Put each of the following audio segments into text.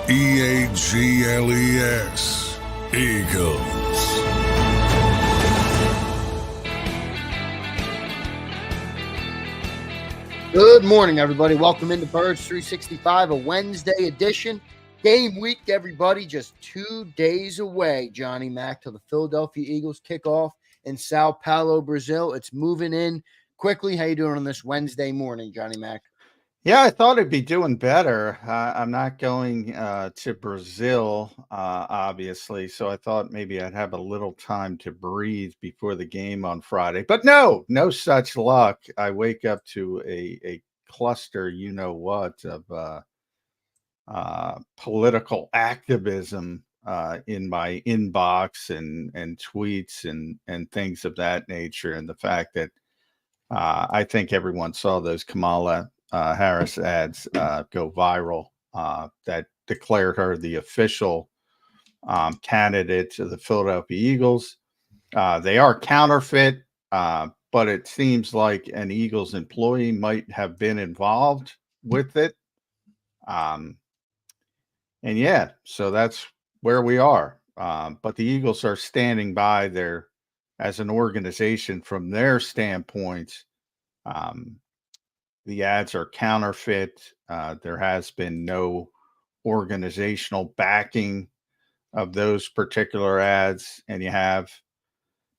EAGLES, Eagles. Good morning, everybody. Welcome into Birds 365, a Wednesday edition. Game week, everybody. Just 2 days away, Johnny Mac, till the Philadelphia Eagles kick off in Sao Paulo, Brazil. It's moving in quickly. How you doing on this Wednesday morning, Johnny Mac? Yeah, I thought I'd be doing better. I'm not going to Brazil, obviously, so I thought maybe I'd have a little time to breathe before the game on Friday. But no such luck. I wake up to a cluster, you know what, of political activism in my inbox and tweets and things of that nature, and the fact that I think everyone saw those Kamala Harris ads go viral that declared her the official candidate to the Philadelphia Eagles. They are counterfeit, but it seems like an Eagles employee might have been involved with it. And yeah, so that's where we are. But the Eagles are standing by there as an organization from their standpoint. The ads are counterfeit. There has been no organizational backing of those particular ads. And you have,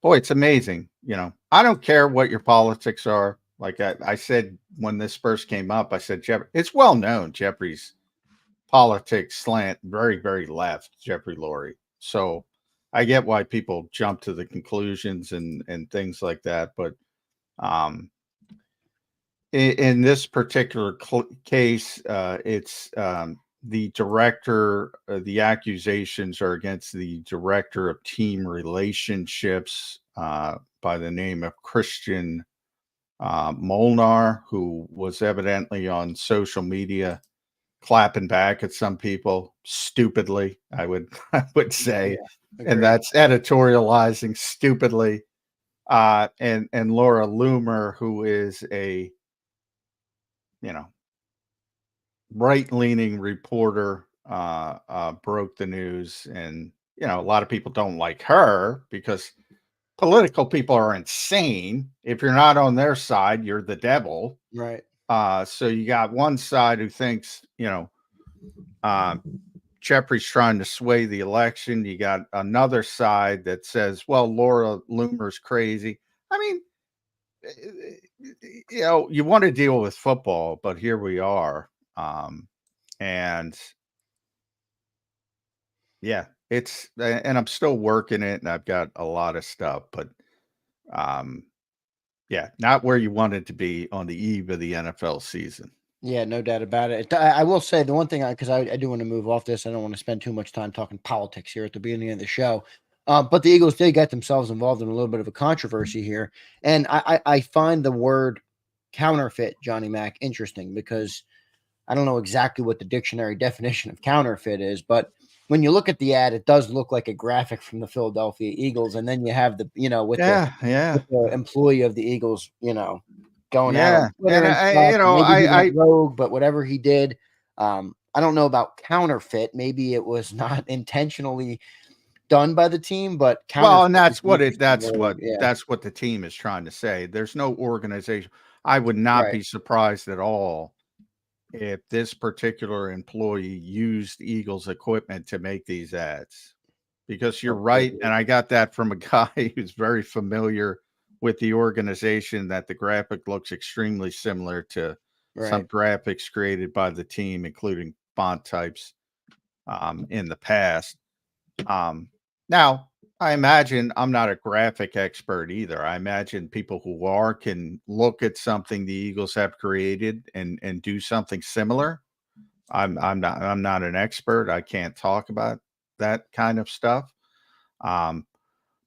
boy, it's amazing. You know, I don't care what your politics are. Like I said, when this first came up, I said, it's well known, Jeffrey's politics slant very, very left, Jeffrey Lurie. So I get why people jump to the conclusions and things like that. But in this particular case, it's the director, the accusations are against the director of team relationships by the name of Christian Molnar, who was evidently on social media clapping back at some people stupidly, I would say. Yeah, and that's editorializing stupidly. And Laura Loomer, who is a right-leaning reporter, broke the news. And, a lot of people don't like her because political people are insane. If you're not on their side, you're the devil. Right. So you got one side who thinks, Jeffrey's trying to sway the election. You got another side that says, well, Laura Loomer's crazy. I mean, you want to deal with football, but here we are. And yeah, and I'm still working it, and I've got a lot of stuff, but yeah, not where you want it to be on the eve of the NFL season. Yeah, no doubt about it. I will say the one thing, because I do want to move off this. I don't want to spend too much time talking politics here at the beginning of the show. But the Eagles did get themselves involved in a little bit of a controversy here. And I find the word counterfeit, Johnny Mac, interesting because I don't know exactly what the dictionary definition of counterfeit is, but when you look at the ad, it does look like a graphic from the Philadelphia Eagles. And then you have the employee of the Eagles, going out on Twitter and rogue, but whatever he did, I don't know about counterfeit. Maybe it was not intentionally done by the team, but and that's what the team is trying to say. There's no organization. I would not be surprised at all if this particular employee used Eagles equipment to make these ads, because you're right. And I got that from a guy who's very familiar with the organization, that the graphic looks extremely similar to some graphics created by the team, including font types in the past. Now, I imagine I'm not a graphic expert either. I imagine people who are can look at something the Eagles have created and do something similar. I'm not an expert. I can't talk about that kind of stuff. But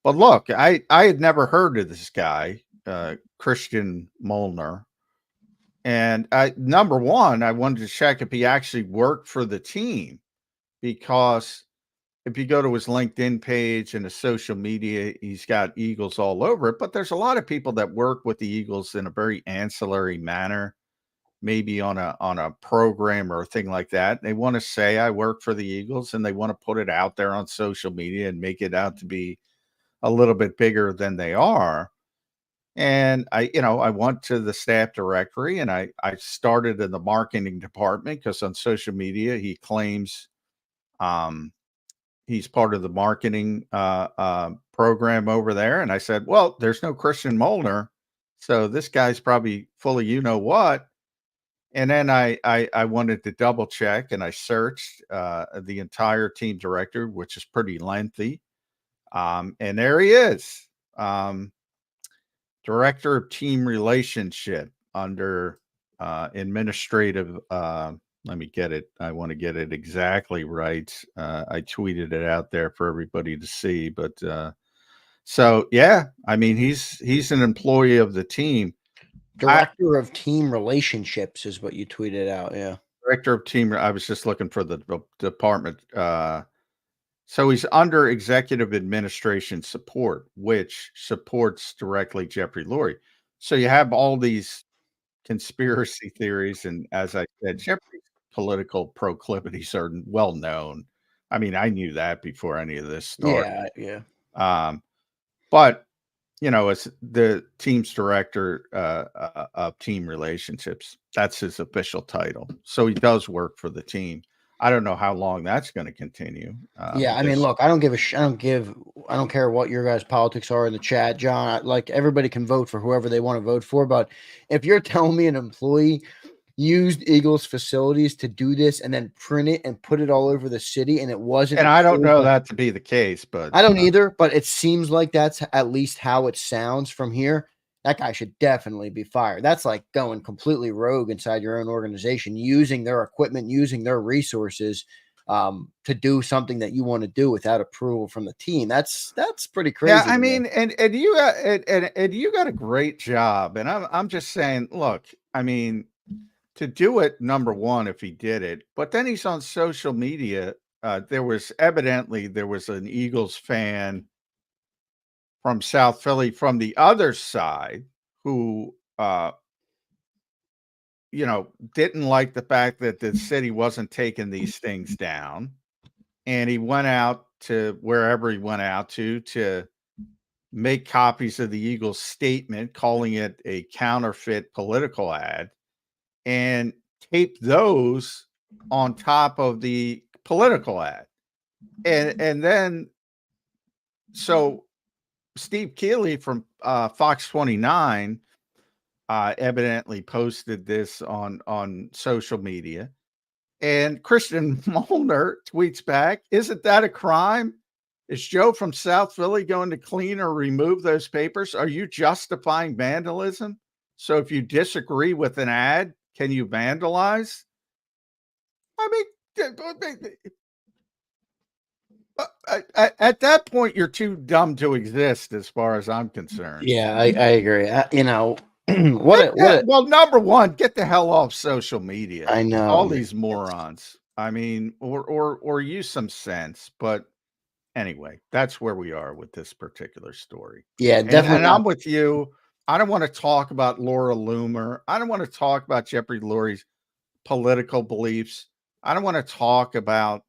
look, I had never heard of this guy, Christian Molnar. And number one, I wanted to check if he actually worked for the team, because if you go to his LinkedIn page and his social media, he's got Eagles all over it. But there's a lot of people that work with the Eagles in a very ancillary manner. maybe on a program or a thing like that. They want to say I work for the Eagles, and they want to put it out there on social media and make it out to be a little bit bigger than they are. And I went to the staff directory, and I started in the marketing department because on social media he claims he's part of the marketing program over there. And I said, well, there's no Christian Molnar, so this guy's probably full of what. And then I wanted to double check, and I searched the entire team director, which is pretty lengthy. And there he is, director of team relationship under administrative. Let me get it. I want to get it exactly right. I tweeted it out there for everybody to see, but so yeah, I mean, he's an employee of the team. Director of team relationships is what you tweeted out. Yeah. Director of team. I was just looking for the department. So he's under executive administration support, which supports directly Jeffrey Lurie. So you have all these conspiracy theories. And as I said, Jeffrey's political proclivities are well known. I mean, I knew that before any of this started. Yeah. But as the team's director of team relationships, that's his official title. So he does work for the team. I don't know how long that's going to continue. Yeah, I mean, look, I don't care what your guys' politics are in the chat, John. Like, everybody can vote for whoever they want to vote for, but if you're telling me an employee used Eagles facilities to do this and then print it and put it all over the city, and it wasn't, and I don't know that to be the case, but I don't either, but it seems like that's at least how it sounds from here. That guy should definitely be fired. That's like going completely rogue inside your own organization, using their equipment, using their resources to do something that you want to do without approval from the team. That's pretty crazy. Yeah, I mean, and you got a great job, and I'm just saying, look, I mean, to do it, number one, if he did it, but then he's on social media. There was an Eagles fan from South Philly from the other side who, didn't like the fact that the city wasn't taking these things down. And he went out to wherever he went out to make copies of the Eagles statement, calling it a counterfeit political ad, and tape those on top of the political ad. And then, so Steve Keeley from Fox 29 evidently posted this on social media, and Christian Molnar tweets back, "Isn't that a crime? Is Joe from South Philly going to clean or remove those papers? Are you justifying vandalism? So if you disagree with an ad, can you vandalize?" I mean, at that point, you're too dumb to exist, as far as I'm concerned. Yeah, I agree. Well, number one, get the hell off social media. I know all these morons. I mean, or use some sense. But anyway, that's where we are with this particular story. Yeah, definitely. And I'm with you. I don't want to talk about Laura Loomer. I don't want to talk about Jeffrey Lurie's political beliefs. I don't want to talk about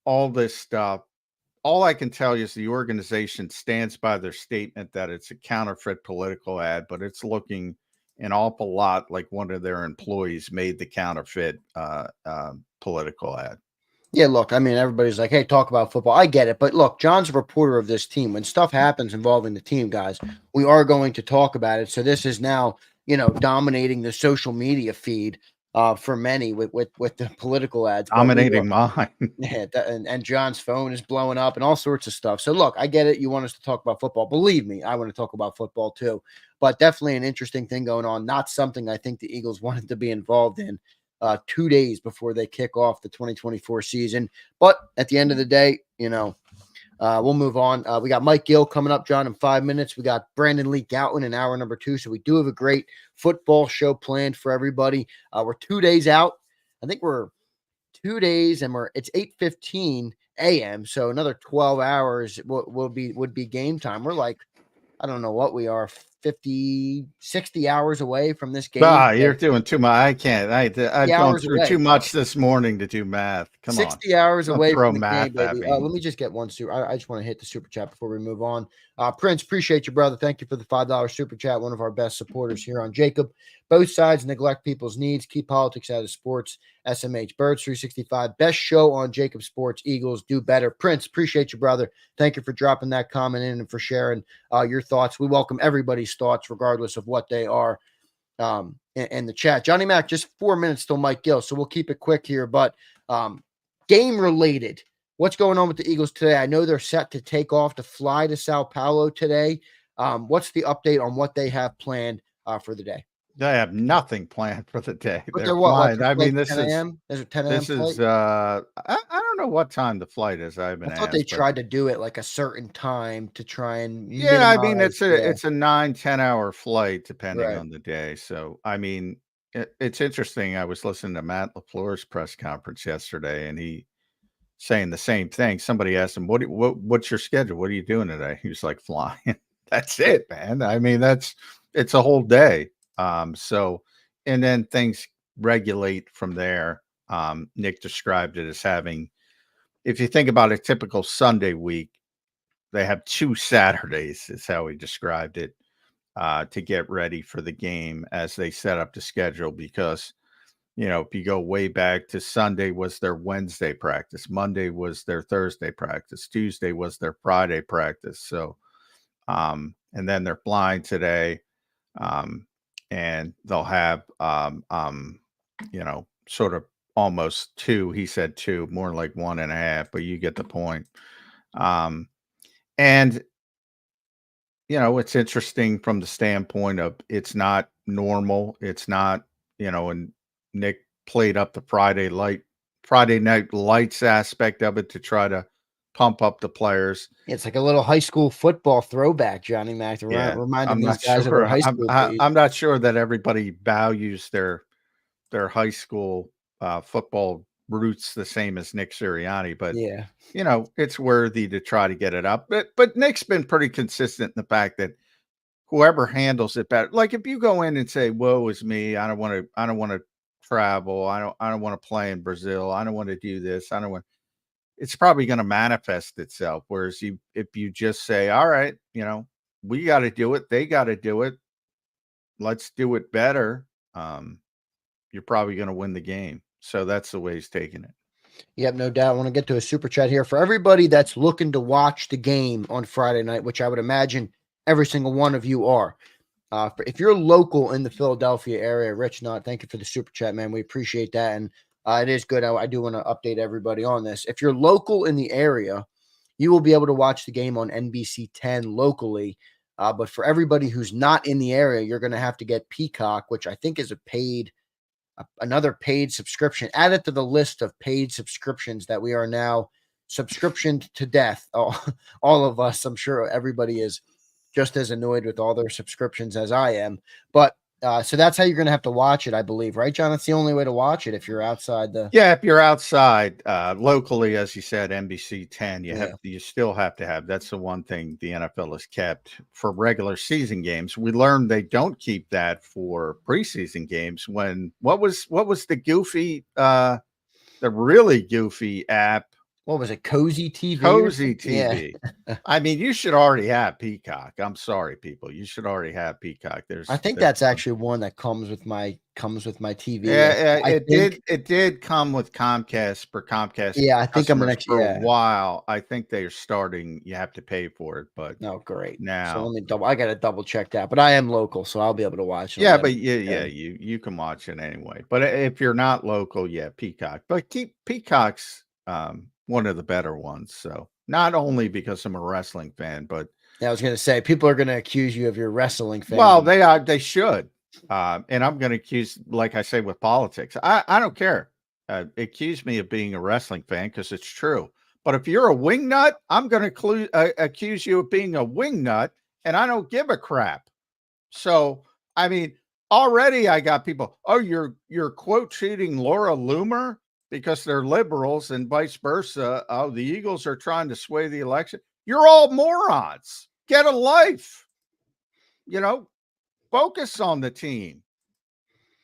all this stuff. All I can tell you is the organization stands by their statement that it's a counterfeit political ad, but it's looking an awful lot like one of their employees made the counterfeit political ad. Yeah, look, I mean, everybody's like, hey, talk about football. I get it. But look, John's a reporter of this team. When stuff happens involving the team, guys, we are going to talk about it. So this is now, dominating the social media feed for many with the political ads. Dominating mine. Yeah, and John's phone is blowing up and all sorts of stuff. So look, I get it. You want us to talk about football. Believe me, I want to talk about football too. But definitely an interesting thing going on. Not something I think the Eagles wanted to be involved in 2 days before they kick off the 2024 season. But at the end of the day, we'll move on. We got Mike Gill coming up, John, in 5 minutes. We got Brandon Lee Goutland in hour number 2. So we do have a great football show planned for everybody. We're 2 days out. I think we're 2 days, and it's 8:15 a.m. So another 12 hours would be game time. We're like, I don't know what we are, 50, 60 hours away from this game. You're doing too much. I can't. I've gone through too much this morning to do math. Come 60 hours away throw from the math game, baby. Let me just get one super. I just want to hit the super chat before we move on. Prince, appreciate you, brother. Thank you for the $5 super chat. One of our best supporters here on JAKIB. Both sides neglect people's needs. Keep politics out of sports. SMH Birds 365. Best show on JAKIB Sports. Eagles do better. Prince, appreciate you, brother. Thank you for dropping that comment in and for sharing your thoughts. We welcome everybody's thoughts, regardless of what they are. In the chat. Johnny Mac, just 4 minutes till Mike Gill, so we'll keep it quick here. But game related, what's going on with the Eagles today? I know they're set to take off to fly to Sao Paulo today. What's the update on what they have planned for the day? They have nothing planned for the day. But they're what? I mean, this is 10 a.m. This is I don't know what time the flight is. I thought they tried to do it like a certain time to try and I mean, it's a 9-10 hour flight depending on the day. So I mean, it's interesting. I was listening to Matt LaFleur's press conference yesterday, and he saying the same thing. Somebody asked him, "What's your schedule? What are you doing today?" He was like, "Flying." That's it, man. I mean, it's a whole day. So, and then things regulate from there. Nick described it as having, if you think about a typical Sunday week, they have 2 Saturdays, is how he described it, to get ready for the game as they set up the schedule. Because, if you go way back to Sunday was their Wednesday practice, Monday was their Thursday practice, Tuesday was their Friday practice. So, and then they're flying today. And they'll have, sort of almost 2. He said 2, more like 1.5, but you get the point. And, it's interesting from the standpoint of it's not normal. It's not, and Nick played up the Friday night lights aspect of it to try to pump up the players. It's like a little high school football throwback, Johnny Mac. Reminding these guys of their high school days. I'm not sure that everybody values their high school football roots the same as Nick Sirianni, but it's worthy to try to get it up. But Nick's been pretty consistent in the fact that whoever handles it better. Like if you go in and say, "Woe is me, I don't want to travel. I don't want to play in Brazil. I don't want to do this. I don't want." It's probably going to manifest itself. Whereas if you just say, all right, we got to do it. They got to do it. Let's do it better. You're probably going to win the game. So that's the way he's taking it. Yep, no doubt. I want to get to a super chat here for everybody that's looking to watch the game on Friday night, which I would imagine every single one of you are. If you're local in the Philadelphia area, Rich Nutt, thank you for the super chat, man. We appreciate that. And it is good. I do want to update everybody on this. If you're local in the area, you will be able to watch the game on NBC 10 locally. But for everybody who's not in the area, you're going to have to get Peacock, which I think is another paid subscription. Add it to the list of paid subscriptions that we are now subscriptioned to death. All of us, I'm sure everybody is just as annoyed with all their subscriptions as I am. But so that's how you're going to have to watch it, I believe, right, John? That's the only way to watch it if you're outside the. Yeah, if you're outside locally, as you said, NBC 10, you still have to have. That's the one thing the NFL has kept for regular season games. We learned they don't keep that for preseason games. When what was the goofy, the really goofy app? What was it? Cozy TV? Cozy TV. Yeah. I mean, you should already have Peacock. I'm sorry, people. You should already have Peacock. I think that's actually one that comes with my TV. Yeah, it did come with Comcast for Comcast. Yeah, I think I'm for a while. I think they're starting. You have to pay for it, but great. Now, so let me I got to double check that. But I am local, so I'll be able to watch it. Yeah, but you can watch it anyway. But if you're not local, Peacock. But keep Peacock's one of the better ones. So not only because I'm a wrestling fan, but I was going to say people are going to accuse you of your wrestling fan. Well, they should. And I'm going to accuse, like I say, with politics. I don't care. Accuse me of being a wrestling fan because it's true. But if you're a wing nut, I'm going to accuse you of being a wing nut, and I don't give a crap. So, I mean, already I got people, you're quote cheating Laura Loomer because they're liberals and vice versa. Oh, the Eagles are trying to sway the election. You're all morons. Get a life. focus on the team.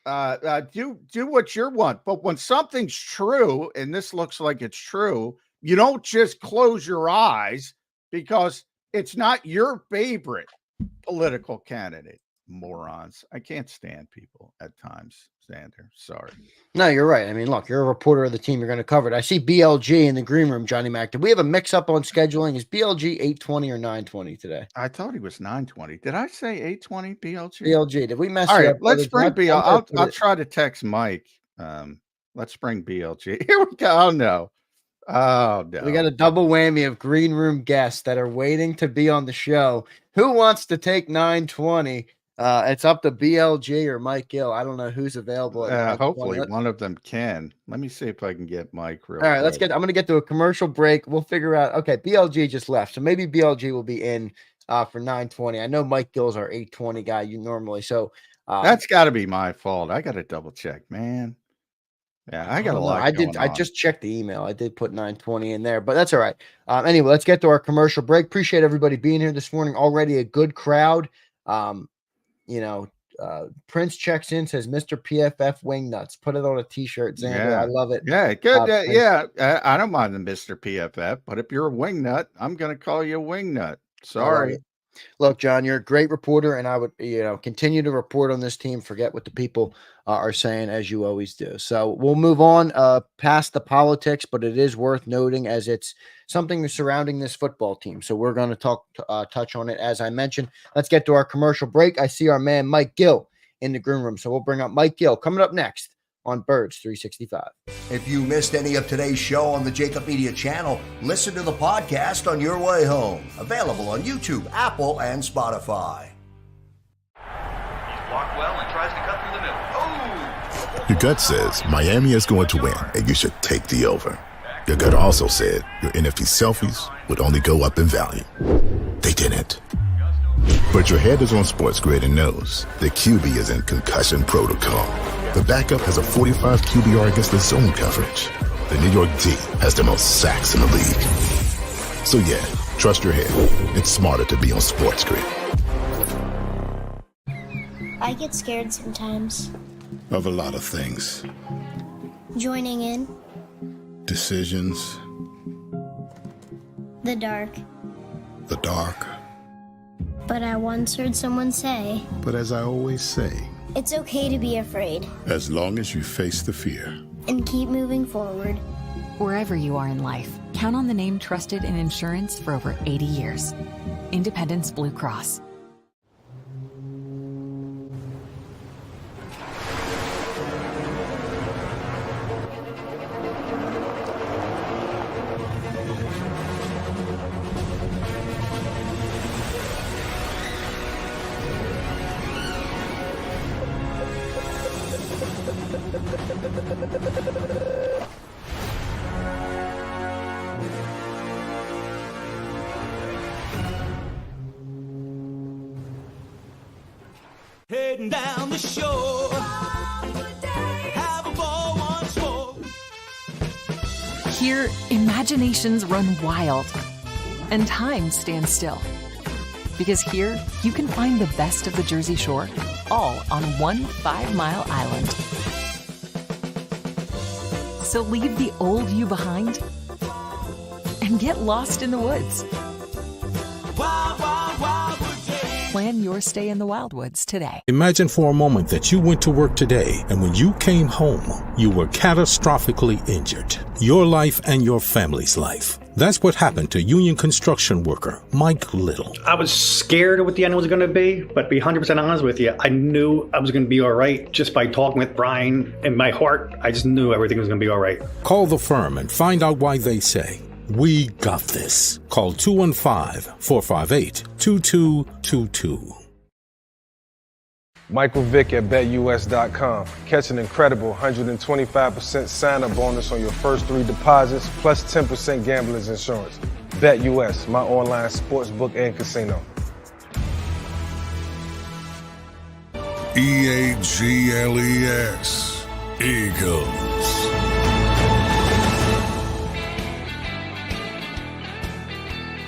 Do what you want. But when something's true, and this looks like it's true, you don't just close your eyes because it's not your favorite political candidate. Morons. I can't stand people at times, Zander. Sorry. No, you're right. I mean, look, you're a reporter of the team. You're going to cover it. I see BLG in the green room, Johnny Mac. Did we have a mix-up on scheduling? Is BLG 8:20 or 9:20 today? I thought he was 9:20. Did I say 8:20, BLG? BLG. Did we mess All right, up? let's bring BLG. I'll try to text Mike. Let's bring BLG. Here we go. Oh, no. We got a double whammy of green room guests that are waiting to be on the show. Who wants to take 9:20? It's up to BLG or Mike Gill. I don't know who's available. Hopefully one of them can. Let me see if I can get Mike real All right, quick. I'm going to get to a commercial break. We'll figure out. Okay, BLG just left. So maybe BLG will be in for 9:20. I know Mike Gill's our 8:20 guy normally. So that's got to be my fault. I got to double check, man. Yeah, I got a lot. I just checked the email. I did put 9:20 in there, but that's all right. Anyway, let's get to our commercial break. Appreciate everybody being here this morning. Already a good crowd. Prince checks in, says Mr. PFF Wingnuts. Put it on a t-shirt, Zander. Yeah. I love it. Yeah, good. I don't mind the Mr. PFF, but if you're a wingnut, I'm going to call you a wingnut. Sorry. Look, John, you're a great reporter, and I would, continue to report on this team. Forget what the people are saying, as you always do. So we'll move on past the politics, but it is worth noting as it's something surrounding this football team. So we're going to touch on it, as I mentioned. Let's get to our commercial break. I see our man Mike Gill in the green room, so we'll bring up Mike Gill coming up next on Birds 365. If you missed any of today's show on the JAKIB Media channel, listen to the podcast on your way home. Available on YouTube, Apple, and Spotify. He's blocked well and tries to cut through the middle. Oh! Your gut says Miami is going to win, and you should take the over. Your gut also said your NFT selfies would only go up in value. They didn't. But your head is on Sports Grid and knows the QB is in concussion protocol. The backup has a 45 QBR against the zone coverage. The New York D has the most sacks in the league. So yeah, trust your head. It's smarter to be on Sports Grid. I get scared sometimes. Of a lot of things. Joining in. Decisions. The dark. The dark. But I once heard someone say, but as I always say, it's okay to be afraid. As long as you face the fear. And keep moving forward. Wherever you are in life, count on the name trusted in insurance for over 80 years. Independence Blue Cross. Heading down the shore, have a ball once more. Here, imaginations run wild and time stands still. Because here, you can find the best of the Jersey Shore, all on one 5-mile island. So leave the old you behind and get lost in the woods. Wild, wild, wildwood day. Plan your stay in the Wildwoods today. Imagine for a moment that you went to work today and when you came home, you were catastrophically injured. Your life and your family's life. That's what happened to union construction worker Mike Little. I was scared of what the end was going to be, but to be 100% honest with you, I knew I was going to be all right just by talking with Brian. In my heart, I just knew everything was going to be all right. Call the firm and find out why they say, "We got this." Call 215-458-2222. Michael Vick at BetUS.com. Catch an incredible 125% sign-up bonus on your first 3 deposits, plus 10% gambler's insurance. BetUS, my online sportsbook and casino. EAGLES, Eagles.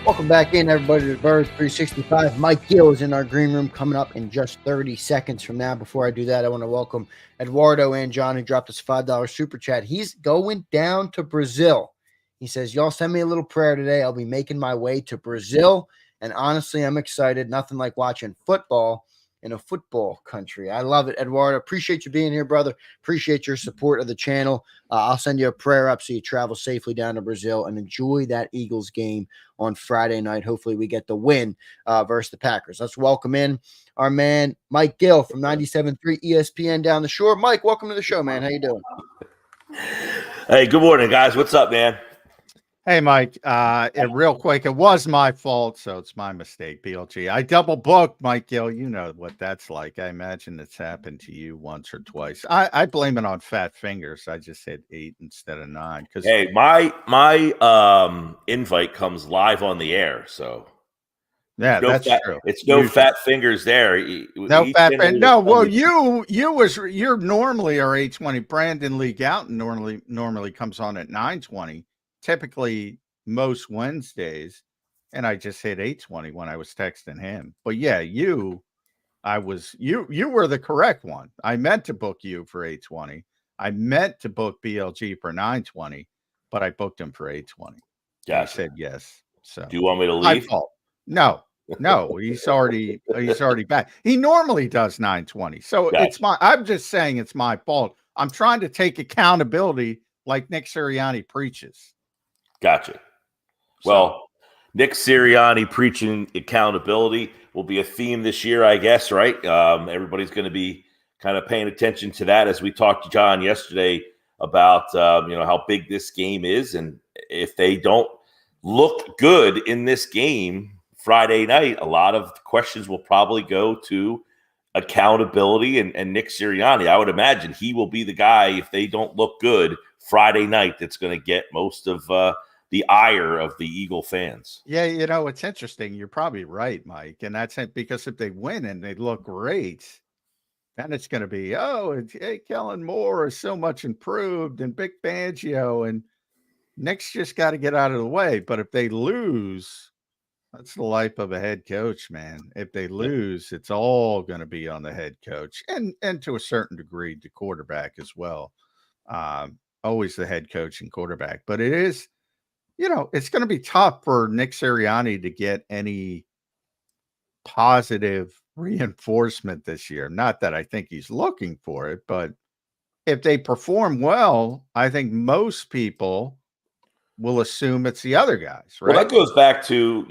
Welcome back in, everybody, to Birds 365. Mike Gill is in our green room coming up in just 30 seconds from now. Before I do that, I want to welcome Eduardo and John, who dropped us a $5 super chat. He's going down to Brazil. He says, y'all send me a little prayer today. I'll be making my way to Brazil. And honestly, I'm excited. Nothing like watching football in a football country. I love it, Eduardo. Appreciate you being here, brother. Appreciate your support of the channel. I'll send you a prayer up so you travel safely down to Brazil and enjoy that Eagles game on Friday night. Hopefully we get the win versus the Packers. Let's welcome in our man, Mike Gill from 97.3 ESPN down the shore. Mike, welcome to the show, man. How you doing? Hey, good morning, guys. What's up, man? Hey, Mike, real quick, it was my fault, so it's my mistake, BLG. I double booked, Mike Gill. You know what that's like. I imagine it's happened to you once or twice. I blame it on fat fingers. I just said 8 instead of 9. Hey, my invite comes live on the air, so yeah, that's true. It's no fat fingers there. No fat fingers. No, well, you're normally our 8:20. Brandon Lee Gouton normally comes on at 9:20. Typically most Wednesdays, and I just hit 8:20 when I was texting him. But yeah, you were the correct one. I meant to book you for 8:20. I meant to book BLG for 9:20, but I booked him for 8:20. Gotcha. I said yes. So do you want me to leave? No, he's already back. He normally does 9:20. So gotcha. I'm just saying it's my fault. I'm trying to take accountability like Nick Sirianni preaches. Gotcha. Well, Nick Sirianni preaching accountability will be a theme this year, I guess, right? Everybody's going to be kind of paying attention to that as we talked to John yesterday about, how big this game is. And if they don't look good in this game Friday night, a lot of questions will probably go to accountability and Nick Sirianni. I would imagine he will be the guy, if they don't look good Friday night, that's going to get most of the ire of the Eagle fans. Yeah, it's interesting. You're probably right, Mike. And that's it, because if they win and they look great, then it's going to be, Kellen Moore is so much improved and Vic Fangio, and Nick's just got to get out of the way. But if they lose, that's the life of a head coach, man. If they lose, it's all going to be on the head coach and to a certain degree, the quarterback as well. Always the head coach and quarterback. But it is, it's going to be tough for Nick Sirianni to get any positive reinforcement this year. Not that I think he's looking for it, but if they perform well, I think most people will assume it's the other guys, right? Well, that goes back to,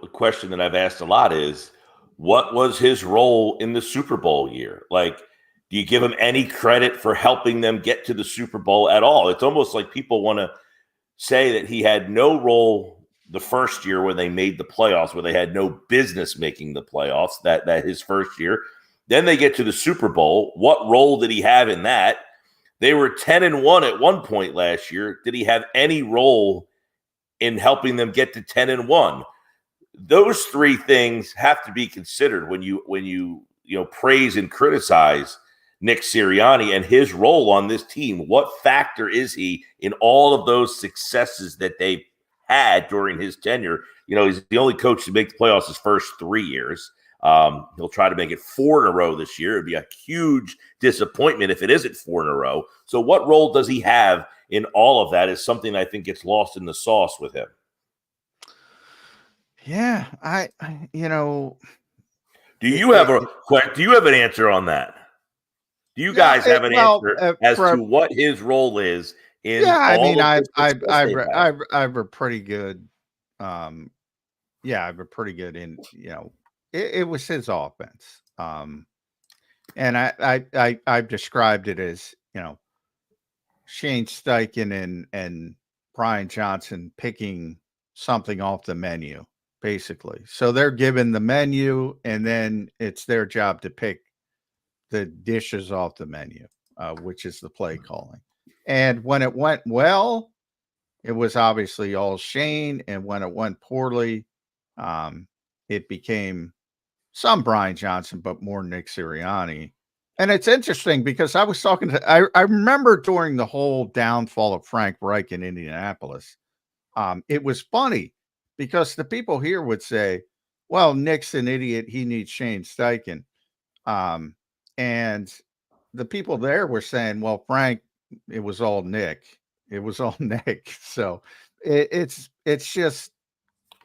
a question that I've asked a lot is, what was his role in the Super Bowl year? Like, do you give him any credit for helping them get to the Super Bowl at all? It's almost like people want to say that he had no role the first year when they made the playoffs, where they had no business making the playoffs, that his first year. Then they get to the Super Bowl. What role did he have in that? They were 10-1 at one point last year. Did he have any role in helping them get to 10-1? Those three things have to be considered when you praise and criticize Nick Sirianni and his role on this team. What factor is he in all of those successes that they've had during his tenure? He's the only coach to make the playoffs his first 3 years. He'll try to make it 4 in a row this year. It'd be a huge disappointment if it isn't 4 in a row. So what role does he have in all of that is something I think gets lost in the sauce with him. Yeah, do you have an answer on that? Do you guys have an answer as to what his role is in? Yeah, I mean, I have a pretty good. I have a pretty good in. It was his offense, and I've described it as Shane Steichen and Brian Johnson picking something off the menu, basically. So they're given the menu, and then it's their job to pick the dishes off the menu, which is the play calling. And when it went well, it was obviously all Shane. And when it went poorly, it became some Brian Johnson, but more Nick Sirianni. And it's interesting because I was talking to, I remember during the whole downfall of Frank Reich in Indianapolis, it was funny because the people here would say, well, Nick's an idiot. He needs Shane Steichen. And the people there were saying, well, Frank, it was all Nick. It was all Nick. So it's just,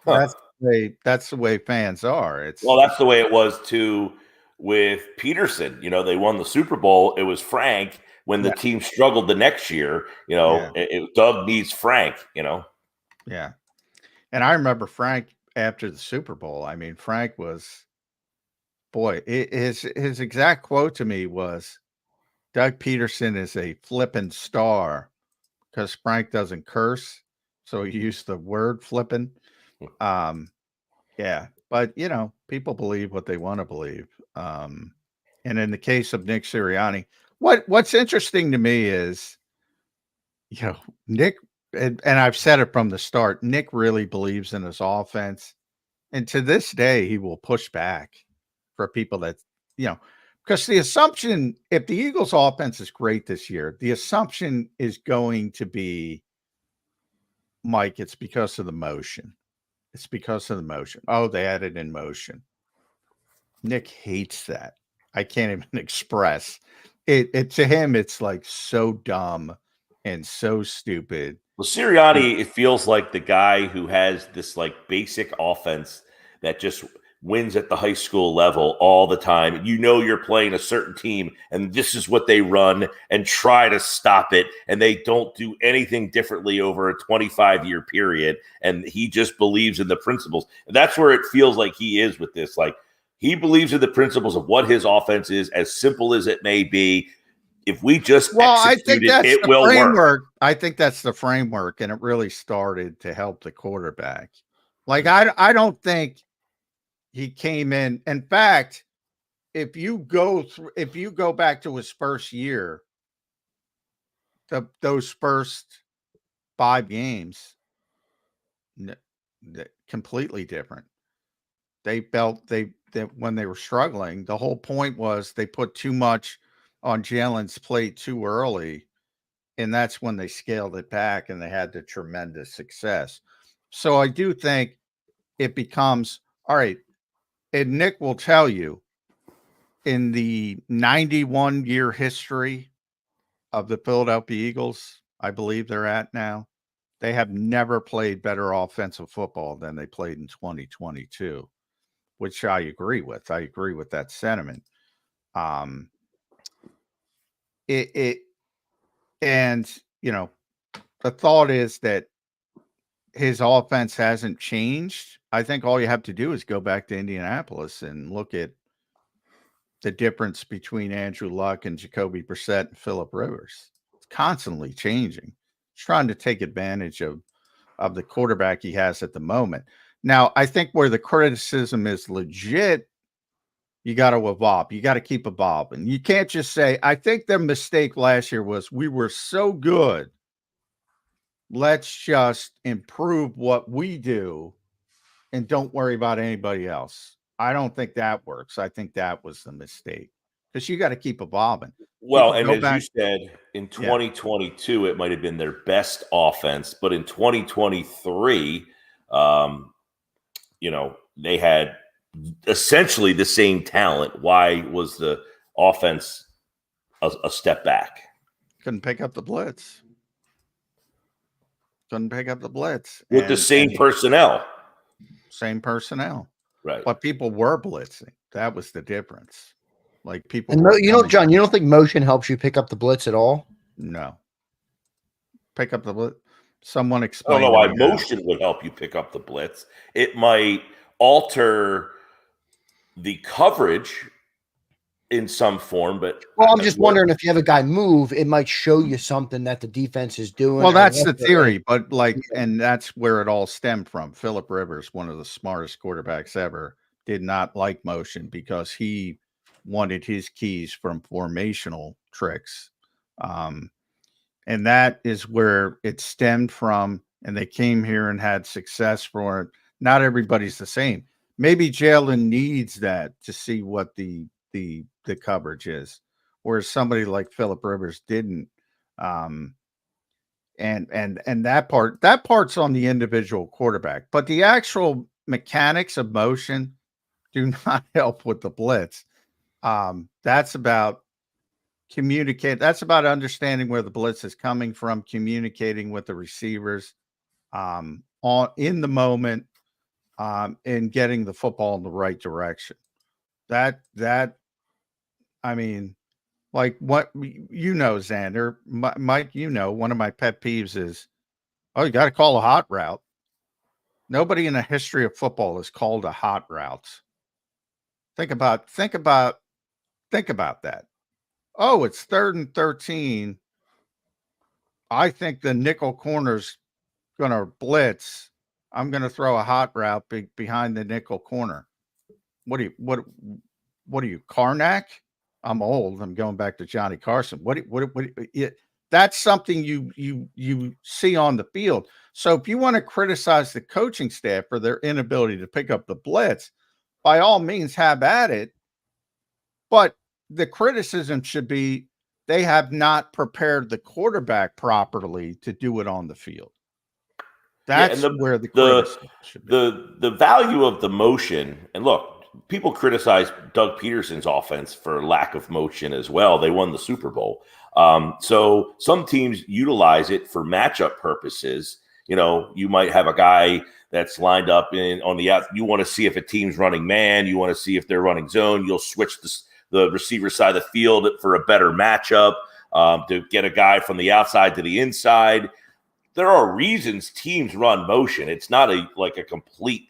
that's the way fans are. Well, that's the way it was too with Peterson. They won the Super Bowl. It was Frank. When the team struggled the next year, Doug needs Frank. Yeah. And I remember Frank after the Super Bowl. I mean, Frank was, boy, his exact quote to me was, Doug Peterson is a flippin' star, because Frank doesn't curse. So he used the word flippin'. Yeah. But, people believe what they want to believe. And in the case of Nick Sirianni, what's interesting to me is, Nick, and I've said it from the start, Nick really believes in his offense. And to this day, he will push back for people that, because the assumption, if the Eagles offense is great this year, the assumption is going to be, Mike, it's because of the motion. It's because of the motion. Oh, they added in motion. Nick hates that. I can't even express it to him. It's like so dumb and so stupid. Well, Sirianni, it feels like the guy who has this like basic offense that just wins at the high school level all the time. You're playing a certain team and this is what they run and try to stop it. And they don't do anything differently over a 25-year period. And he just believes in the principles. And that's where it feels like he is with this. Like, he believes in the principles of what his offense is, as simple as it may be. If we just execute it will work. I think that's the framework, and it really started to help the quarterback. Like, I don't think he came in. In fact, if you go back to his first year, those first 5 games, completely different. They felt that when they were struggling, the whole point was they put too much on Jalen's plate too early, and that's when they scaled it back and they had the tremendous success. So I do think it becomes, all right, and Nick will tell you, in the 91-year history of the Philadelphia Eagles, I believe they're at now, they have never played better offensive football than they played in 2022, which I agree with. I agree with that sentiment. The thought is that his offense hasn't changed. I think all you have to do is go back to Indianapolis and look at the difference between Andrew Luck and Jacoby Brissett and Phillip Rivers. It's constantly changing. He's trying to take advantage of the quarterback he has at the moment. Now, I think where the criticism is legit, you got to evolve. You got to keep evolving. You can't just say, I think their mistake last year was we were so good, let's just improve what we do and don't worry about anybody else. I don't think that works. I think that was the mistake, because you got to keep evolving. Well, and as you said, in 2022, it might have been their best offense, but in 2023, they had essentially the same talent. Why was the offense a step back? Couldn't pick up the blitz. With the same personnel. Same personnel. Right. But people were blitzing. That was the difference. Like, people. And John, you don't think motion helps you pick up the blitz at all? No. Pick up the blitz. Someone explain. I don't know why motion would help you pick up the blitz. It might alter the coverage in some form, but I'm just wondering, if you have a guy move, it might show you something that the defense is doing. Well, that's the theory, but and that's where it all stemmed from. Phillip Rivers, one of the smartest quarterbacks ever, did not like motion because he wanted his keys from formational tricks. And that is where it stemmed from, and they came here and had success for it. Not everybody's the same. Maybe Jalen needs that to see what the coverage is, whereas somebody like Phillip Rivers didn't. And that part's on the individual quarterback, but the actual mechanics of motion do not help with the blitz. That's about communicate. That's about understanding where the blitz is coming from, communicating with the receivers in the moment, and getting the football in the right direction. That I mean, like what Zander, Mike, one of my pet peeves is, you got to call a hot route. Nobody in the history of football has called a hot route. Think about that. Oh, it's 3rd and 13. I think the nickel corner's going to blitz. I'm going to throw a hot route behind the nickel corner. What are you, Karnak? I'm old. I'm going back to Johnny Carson. That's something you see on the field. So if you want to criticize the coaching staff for their inability to pick up the blitz, by all means have at it. But the criticism should be they have not prepared the quarterback properly to do it on the field. That's where the criticism should be. The value of the motion, and look, people criticize Doug Peterson's offense for lack of motion as well. They won the Super Bowl. So some teams utilize it for matchup purposes. You might have a guy that's lined up on the out. You want to see if a team's running man. You want to see if they're running zone. You'll switch the receiver side of the field for a better matchup, to get a guy from the outside to the inside. There are reasons teams run motion. It's not a complete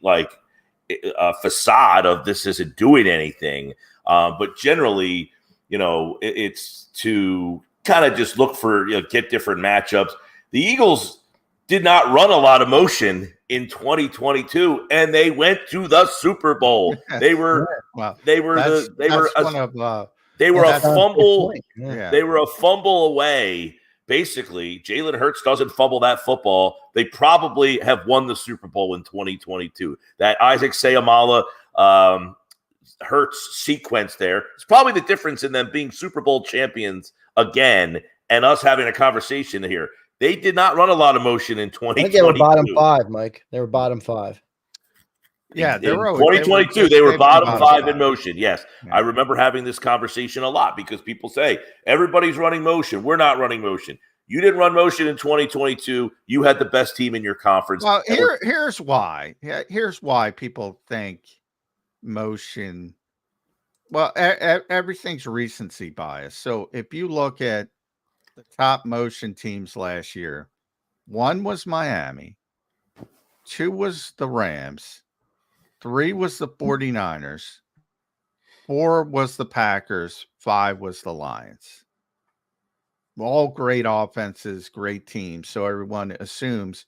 a facade of this isn't doing anything. But generally, it's to kind of just look for, get different matchups. The Eagles did not run a lot of motion in 2022, and they went to the Super Bowl. They were a fumble. Yeah. They were a fumble away. Basically, Jalen Hurts doesn't fumble that football, they probably have won the Super Bowl in 2022. That Isaac Seumalo Hurts sequence there, it's probably the difference in them being Super Bowl champions again and us having a conversation here. They did not run a lot of motion in 2022. I think they were bottom 5, Mike. They were bottom 5. Yeah, in 2022, they were bottom 5 in motion. Yes, yeah. I remember having this conversation a lot because people say, everybody's running motion. We're not running motion. You didn't run motion in 2022. You had the best team in your conference. Well, here's why. Here's why people think motion. Well, everything's recency bias. So if you look at the top motion teams last year, 1 was Miami, 2 was the Rams, 3 was the 49ers, 4 was the Packers, 5 was the Lions. All great offenses, great teams. So everyone assumes,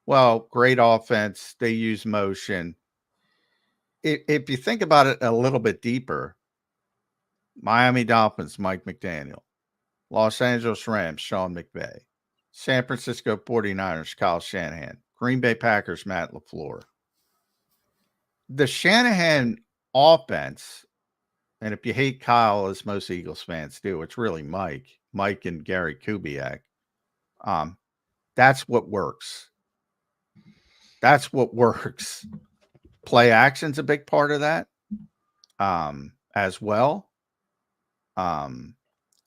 well, great offense, they use motion. If you think about it a little bit deeper, Miami Dolphins, Mike McDaniel, Los Angeles Rams, Sean McVay, San Francisco 49ers, Kyle Shanahan, Green Bay Packers, Matt LaFleur. The Shanahan offense, and if you hate Kyle, as most Eagles fans do, it's really Mike and Gary Kubiak. That's what works. That's what works. Play action's a big part of that, as well. And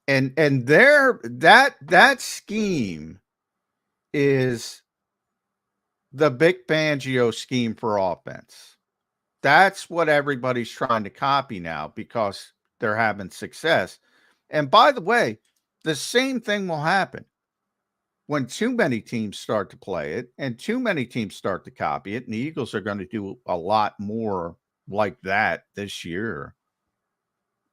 there that scheme is the Vic Fangio scheme for offense. That's what everybody's trying to copy now because they're having success. And by the way, the same thing will happen when too many teams start to play it and too many teams start to copy it. And the Eagles are going to do a lot more like that this year.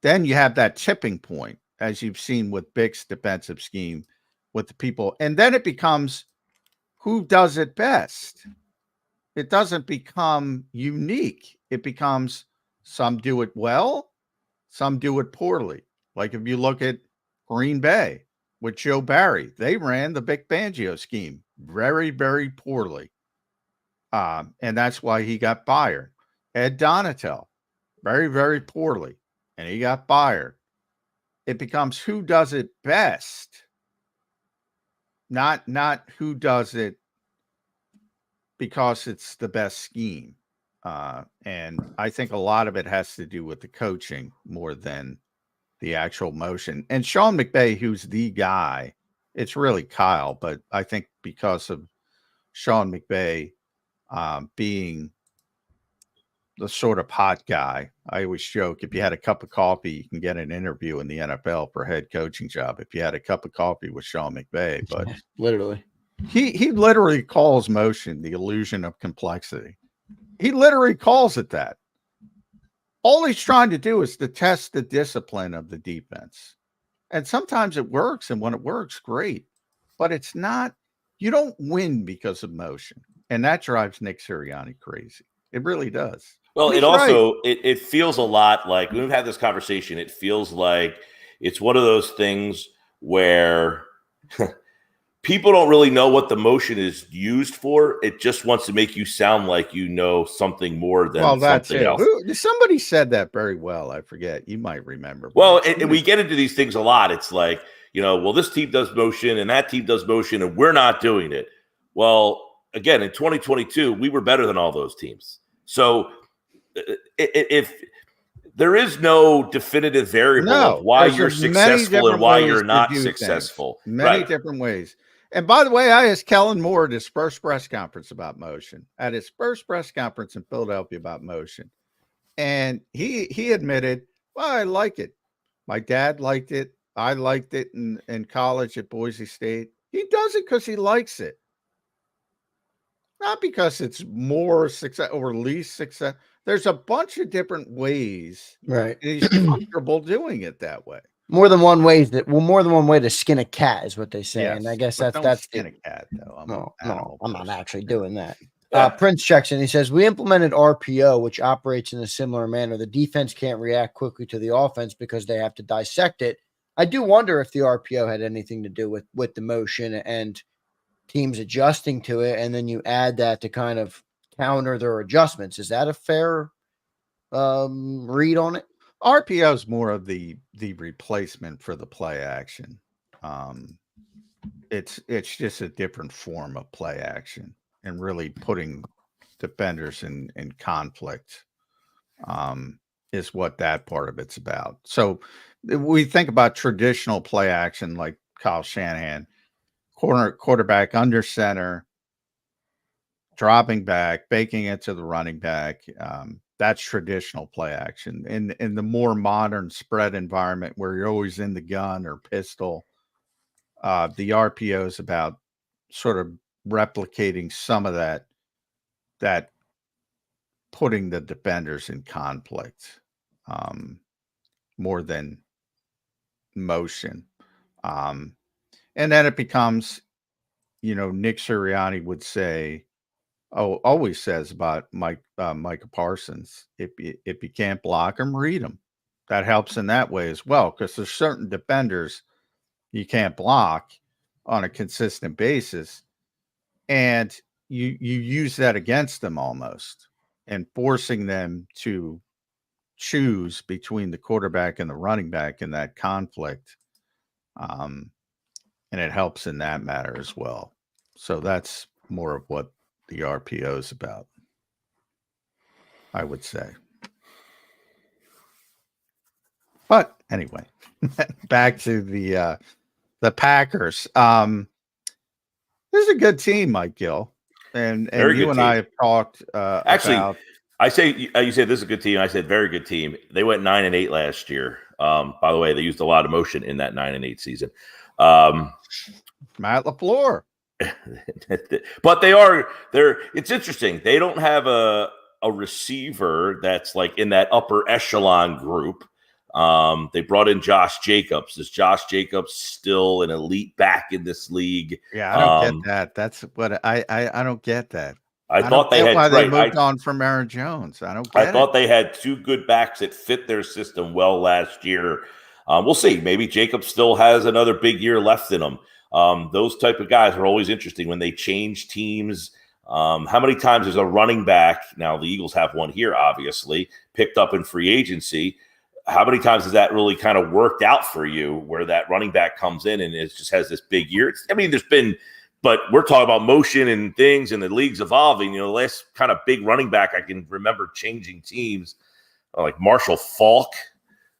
Then you have that tipping point, as you've seen with Vic's defensive scheme with the people. And then it becomes who does it best. It doesn't become unique. It becomes some do it well, some do it poorly. Like if you look at Green Bay with Joe Barry, they ran the Vic Fangio scheme very, very poorly. And that's why he got fired. Ed Donatel, very, very poorly, and he got fired. It becomes who does it best. not who does it because it's the best scheme. And I think a lot of it has to do with the coaching more than the actual motion. And Sean McVay, who's the guy, it's really Kyle, but I think because of Sean McVay being the sort of hot guy, I always joke, if you had a cup of coffee, you can get an interview in the NFL for a head coaching job. If you had a cup of coffee with Sean McVay, but literally, he literally calls motion the illusion of complexity. He literally calls it that. All he's trying to do is to test the discipline of the defense. And sometimes it works. And when it works, great. But it's not, you don't win because of motion. And that drives Nick Sirianni crazy. It really does. Well, it also, it feels a lot like, when we've had this conversation, it feels like it's one of those things where people don't really know what the motion is used for. It just wants to make you sound like you know something more than something else. Somebody said that very well. I forget. You might remember. Well, and we get into these things a lot. It's like, well, this team does motion and that team does motion and we're not doing it. Well, again, in 2022, we were better than all those teams. So if there is no definitive variable of why you're successful and why you're not successful. Many different ways. And by the way, I asked Kellen Moore at his first press conference about motion, at his first press conference in Philadelphia about motion. And he admitted, well, I like it. My dad liked it. I liked it in college at Boise State. He does it because he likes it. Not because it's more success or least success. There's a bunch of different ways. Right. He's comfortable doing it that way. More than one way to skin a cat is what they say. Yes, and I guess but that's skin a cat though. No, I'm not actually doing that. Prince checks in. He says, we implemented RPO, which operates in a similar manner. The defense can't react quickly to the offense because they have to dissect it. I do wonder if the RPO had anything to do with the motion and teams adjusting to it. And then you add that to kind of counter their adjustments. Is that a fair read on it? RPO is more of the replacement for the play action. It's just a different form of play action and really putting defenders in conflict is what that part of it's about. So we think about traditional play action like Kyle Shanahan, quarterback under center, dropping back, baking it to the running back. That's traditional play action. In the more modern spread environment where you're always in the gun or pistol, the RPO is about sort of replicating some of that putting the defenders in conflict more than motion. And then it becomes, Nick Sirianni would say, always says about Micah Parsons, if you can't block him, read him. That helps in that way as well, because there's certain defenders you can't block on a consistent basis, and you use that against them almost, and forcing them to choose between the quarterback and the running back in that conflict, and it helps in that matter as well. So that's more of what the RPO is about, I would say. But anyway, back to the Packers. This is a good team, Mike Gill, and you and I have talked. Actually, about... I say you said this is a good team. I said very good team. They went 9-8 last year. By the way, they used a lot of motion in that 9-8 season. Matt LaFleur. But it's interesting. They don't have a receiver that's like in that upper echelon group. They brought in Josh Jacobs. Is Josh Jacobs still an elite back in this league? Yeah, I don't get that. That's what I don't get that. I thought they had why they moved on from Aaron Jones. I thought they had two good backs that fit their system well last year. We'll see. Maybe Jacobs still has another big year left in him. Those type of guys are always interesting when they change teams. How many times is a running back, now the Eagles have one here, obviously, picked up in free agency? how many times has that really kind of worked out for you where that running back comes in and it just has this big year? There's been, but we're talking about motion and things and the league's evolving. The last kind of big running back I can remember changing teams, like Marshall Faulk,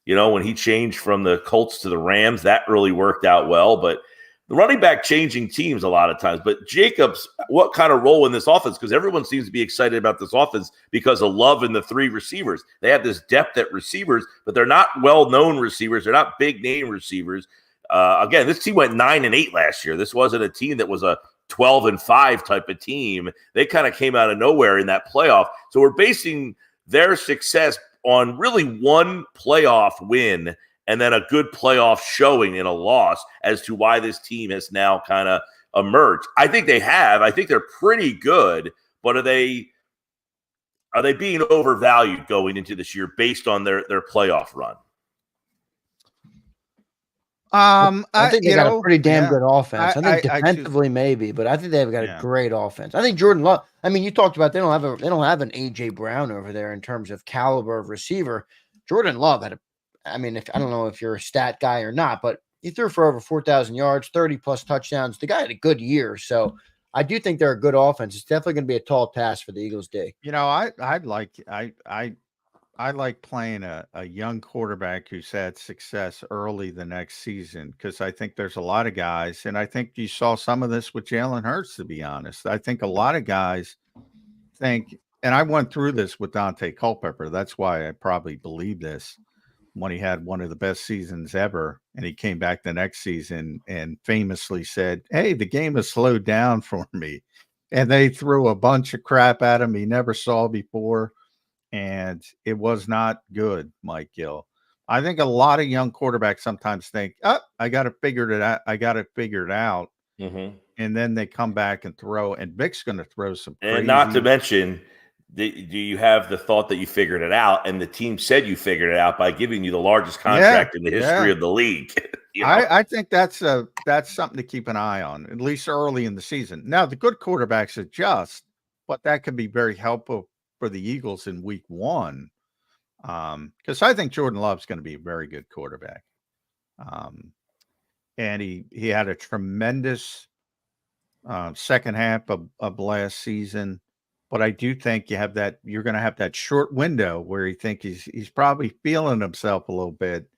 when he changed from the Colts to the Rams, that really worked out well. But the running back changing teams a lot of times. But Jacobs, what kind of role in this offense? Because everyone seems to be excited about this offense because of Love and the 3 receivers. They have this depth at receivers, but they're not well-known receivers. They're not big-name receivers. Again, this team went 9-8 last year. This wasn't a team that was a 12-5 type of team. They kind of came out of nowhere in that playoff. So we're basing their success on really one playoff win and then a good playoff showing in a loss as to why this team has now kind of emerged. I think they have. I think they're pretty good, but are they being overvalued going into this year based on their playoff run? I think they got a pretty damn good offense. I think defensively maybe, but I think they've got a great offense. I think Jordan Love. You talked about they don't have an AJ Brown over there in terms of caliber of receiver. Jordan Love had I don't know if you're a stat guy or not, but he threw for over 4,000 yards, 30 plus touchdowns. The guy had a good year, so I do think they're a good offense. It's definitely going to be a tall task for the Eagles D. I like playing a young quarterback who's had success early the next season because I think there's a lot of guys, and I think you saw some of this with Jalen Hurts, to be honest. I think a lot of guys think, and I went through this with Dante Culpepper. That's why I probably believe this when he had one of the best seasons ever, and he came back the next season and famously said, "Hey, the game has slowed down for me." And they threw a bunch of crap at him he never saw before. And it was not good, Mike Gill. I think a lot of young quarterbacks sometimes think, I got to figure it out. I got it figured out. Mm-hmm. And then they come back and throw, and Vic's going to throw some crazy. And not to mention, do you have the thought that you figured it out? And the team said you figured it out by giving you the largest contract in the history of the league. I think that's something to keep an eye on, at least early in the season. Now, the good quarterbacks adjust, but that can be very helpful for the Eagles in week 1. Because I think Jordan Love's going to be a very good quarterback. And he had a tremendous second half of last season. But I do think you're going to have that short window where you think he's probably feeling himself a little bit,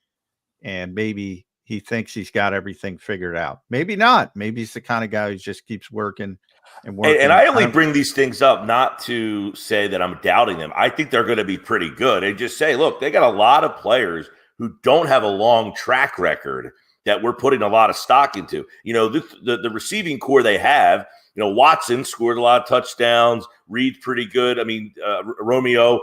and maybe he thinks he's got everything figured out. Maybe not. Maybe he's the kind of guy who just keeps working and working. And I only bring these things up not to say that I'm doubting them. I think they're going to be pretty good. And just say, look, they got a lot of players who don't have a long track record that we're putting a lot of stock into. The receiving core they have, Watson scored a lot of touchdowns. Reed's pretty good. Romeo.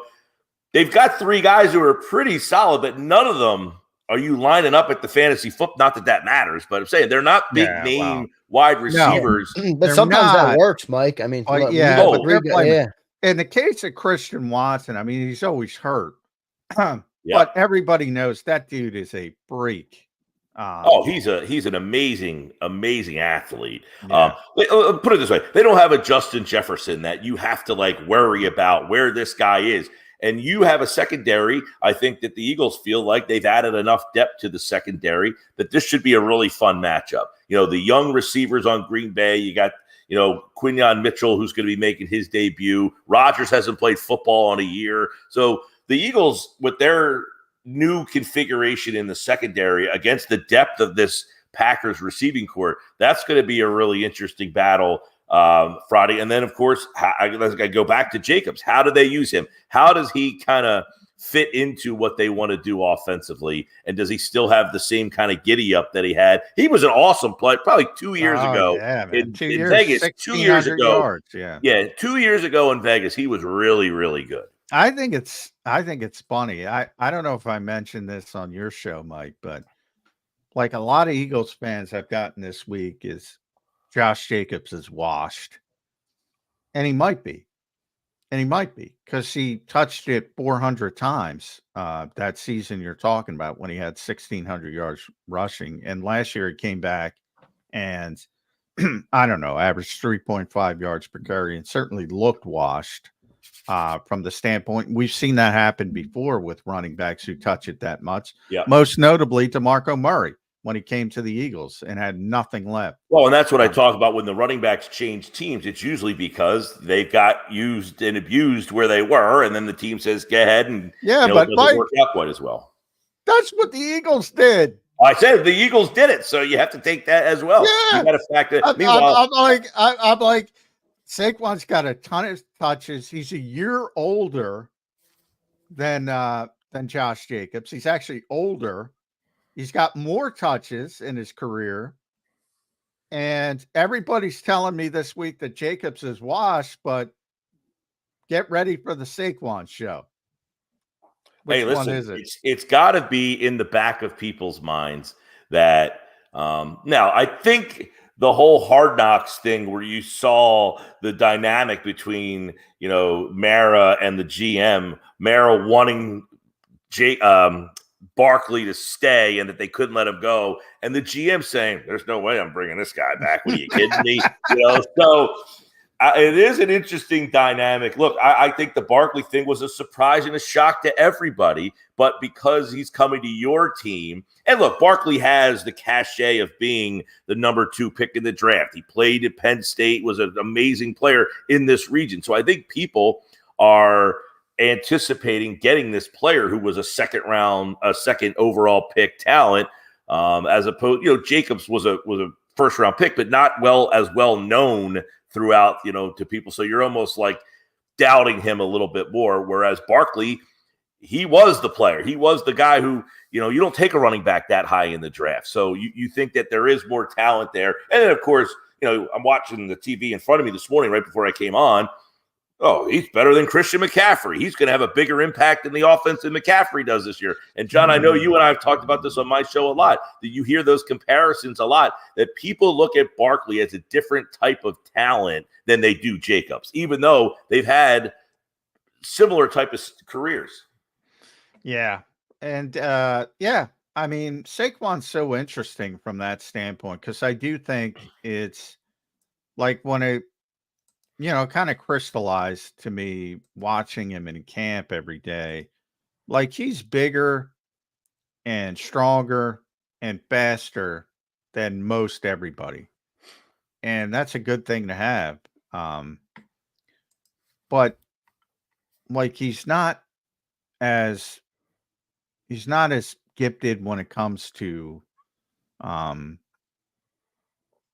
They've got 3 guys who are pretty solid, but none of them are you lining up at the fantasy football. Not that matters, but I'm saying they're not big name wide receivers. No, but sometimes that works, Mike. In the case of Christian Watson, he's always hurt. But everybody knows that dude is a freak. He's an amazing athlete. Yeah. Put it this way: they don't have a Justin Jefferson that you have to worry about where this guy is. And you have a secondary. I think that the Eagles feel like they've added enough depth to the secondary that this should be a really fun matchup. The young receivers on Green Bay, you got, Quinyon Mitchell, who's going to be making his debut. Rodgers hasn't played football in a year. So the Eagles, with their new configuration in the secondary against the depth of this Packers receiving core, that's going to be a really interesting battle Friday. And then, of course, I go back to Jacobs. How do they use him? How does he kind of fit into what they want to do offensively? And does he still have the same kind of giddy up that he had? He was an awesome play probably 2 years ago in Vegas. 2 years ago. Yards, 2 years ago in Vegas, he was really, really good. I think it's funny. I don't know if I mentioned this on your show, Mike, but a lot of Eagles fans I've gotten this week is Josh Jacobs is washed. And he might be. Because he touched it 400 times that season you're talking about when he had 1,600 yards rushing. And last year he came back and, I don't know, averaged 3.5 yards per carry and certainly looked washed. from the standpoint. We've seen that happen before with running backs who touch it that much. Yeah. Most notably DeMarco Murray when he came to the Eagles and had nothing left. Well, and that's what I talk about when the running backs change teams. It's usually because they got used and abused where they were, and then the team says, "Go ahead," and but it doesn't work out quite as well. That's what the Eagles did. I said the Eagles did it, so you have to take that as well. Yeah. You got to factor. I'm like, Saquon's got a ton of touches. He's a year older than Josh Jacobs. He's actually older. He's got more touches in his career. And everybody's telling me this week that Jacobs is washed, but get ready for the Saquon show. Which one is it? It's got to be in the back of people's minds that now I think the whole Hard Knocks thing where you saw the dynamic between, Mara and the GM, Mara wanting Barkley to stay and that they couldn't let him go, and the GM saying, "There's no way I'm bringing this guy back. What are you kidding me?" So it is an interesting dynamic. Look, I think the Barkley thing was a surprise and a shock to everybody, but because he's coming to your team, and look, Barkley has the cachet of being the number 2 pick in the draft. He played at Penn State, was an amazing player in this region. So I think people are anticipating getting this player who was a second overall pick talent, as opposed, Jacobs was a first round pick, but not as well known throughout, to people. So you're almost like doubting him a little bit more. Whereas Barkley, he was the player. He was the guy who, you don't take a running back that high in the draft. So you think that there is more talent there. And then, of course, I'm watching the TV in front of me this morning right before I came on. Oh, he's better than Christian McCaffrey. He's going to have a bigger impact in the offense than McCaffrey does this year. And, John, I know you and I have talked about this on my show a lot, that you hear those comparisons a lot, that people look at Barkley as a different type of talent than they do Jacobs, even though they've had similar type of careers. Yeah. And, I mean, Saquon's so interesting from that standpoint because I do think it's like when it, kind of crystallized to me watching him in camp every day. Like he's bigger and stronger and faster than most everybody. And that's a good thing to have. But like he's not as gifted when it comes to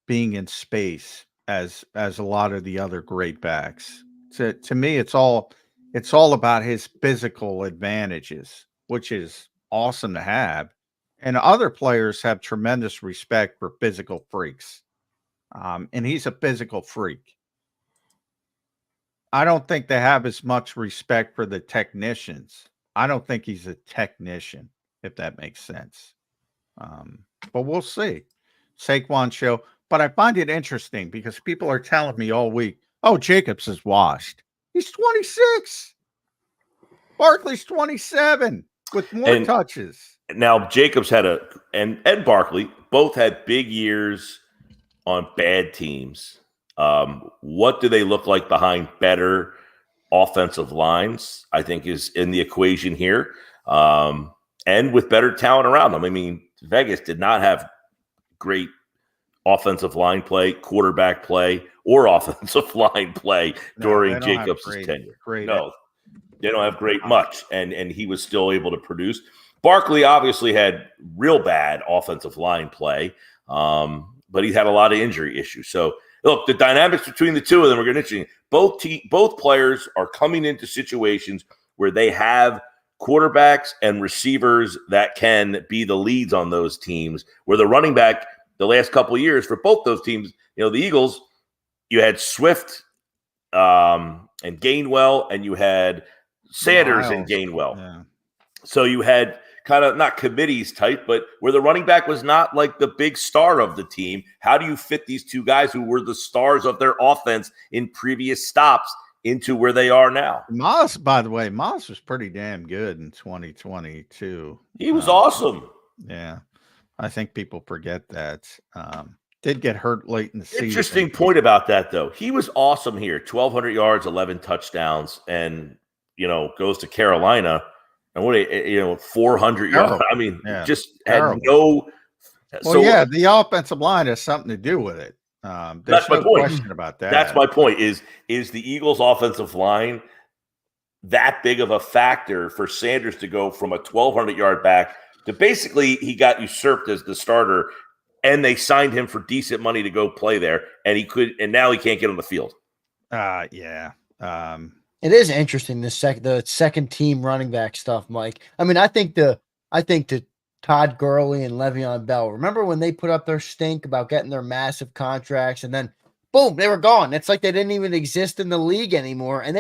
being in space as a lot of the other great backs. To me, it's all about his physical advantages, which is awesome to have. And other players have tremendous respect for physical freaks. And he's a physical freak. I don't think they have as much respect for the technicians. I don't think he's a technician, if that makes sense. But we'll see. Saquon show. But I find it interesting because people are telling me all week, oh, Jacobs is washed. He's 26. Barkley's 27 with more touches. Now, Jacobs and Barkley both had big years on bad teams. What do they look like behind better offensive lines, I think, is in the equation here. And with better talent around them. I mean, Vegas did not have great offensive line play, quarterback play, or offensive line play during Jacobs' tenure. No, they don't have great much, and he was still able to produce. Barkley obviously had real bad offensive line play, but he had a lot of injury issues. So, look, the dynamics between the two of them are going to be interesting. Both players are coming into situations where they have quarterbacks and receivers that can be the leads on those teams, where the running back – the last couple of years for both those teams, the Eagles, you had Swift and Gainwell, and you had Sanders and Gainwell. Yeah. So you had kind of not committees type, but where the running back was not like the big star of the team. How do you fit these two guys who were the stars of their offense in previous stops into where they are now? Moss, by the way, was pretty damn good in 2022. He was awesome. Yeah. I think people forget that. Did get hurt late in the season. Interesting point about that, though. He was awesome here. 1,200 yards, 11 touchdowns, and, goes to Carolina. And 400 yards. I mean, just had no. Well, the offensive line has something to do with it. There's no question about that. That's my point. Is the Eagles' offensive line that big of a factor for Sanders to go from a 1,200-yard back to basically he got usurped as the starter, and they signed him for decent money to go play there, and now he can't get on the field. Yeah. It is interesting the second team running back stuff, Mike. I mean, I think the Todd Gurley and Le'Veon Bell. Remember when they put up their stink about getting their massive contracts, and then boom, they were gone. It's like they didn't even exist in the league anymore. And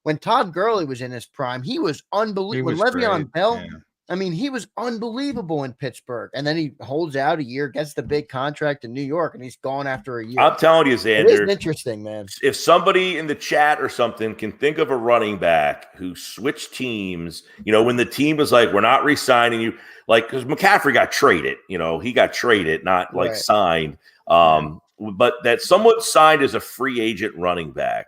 when Todd Gurley was in his prime, he was unbelievable. When Le'Veon Bell, I mean, he was unbelievable in Pittsburgh. And then he holds out a year, gets the big contract in New York, and he's gone after a year. I'm telling you, Zander. It is interesting, man. If somebody in the chat or something can think of a running back who switched teams, when the team was like, we're not re-signing you, like, because McCaffrey got traded, he got traded, not signed. But that someone signed as a free agent running back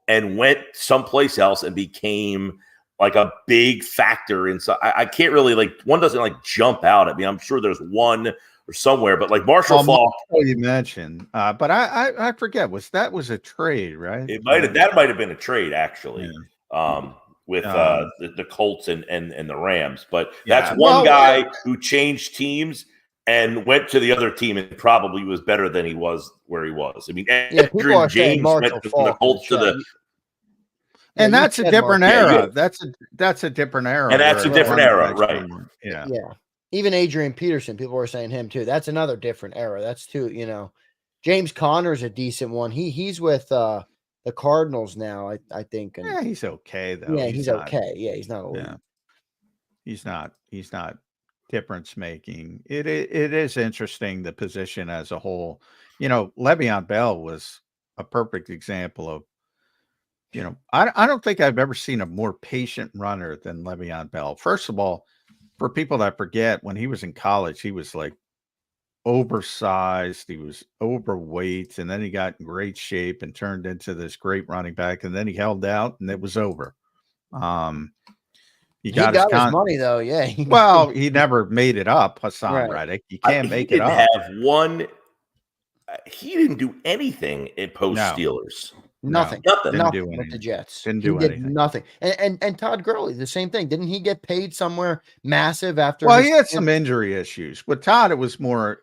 and went someplace else and became like a big factor inside. I can't really one doesn't jump out at me. I'm sure there's one or somewhere, but like Marshall Faulk. You mentioned, but I forget that was a trade, right? That might have been a trade actually. Yeah. With the Colts and the Rams, but that's one guy who changed teams and went to the other team and probably was better than he was where he was. I mean, Adrian James went from the Colts to the. And that's a different era. That's a different era. And that's a different era, right? Yeah. Even Adrian Peterson, people were saying him too. That's another different era. That's too, James Conner's a decent one. He's with the Cardinals now, I think. And, he's okay though. Yeah, he's okay. Yeah, he's not old. Yeah. He's not difference making. It is interesting, the position as a whole. Le'Veon Bell was a perfect example of, I don't think I've ever seen a more patient runner than Le'Veon Bell. First of all, for people that forget, when he was in college, he was like oversized, he was overweight, and then he got in great shape and turned into this great running back, and then he held out and it was over. He got his money though, yeah. Well, he never made it up, Hassan Reddick. You can't make it up. He didn't do anything in post Steelers. Nothing with the Jets. Didn't do anything. Nothing. And Todd Gurley, the same thing. Didn't he get paid somewhere massive after? Well, he had some injury issues. With Todd, it was more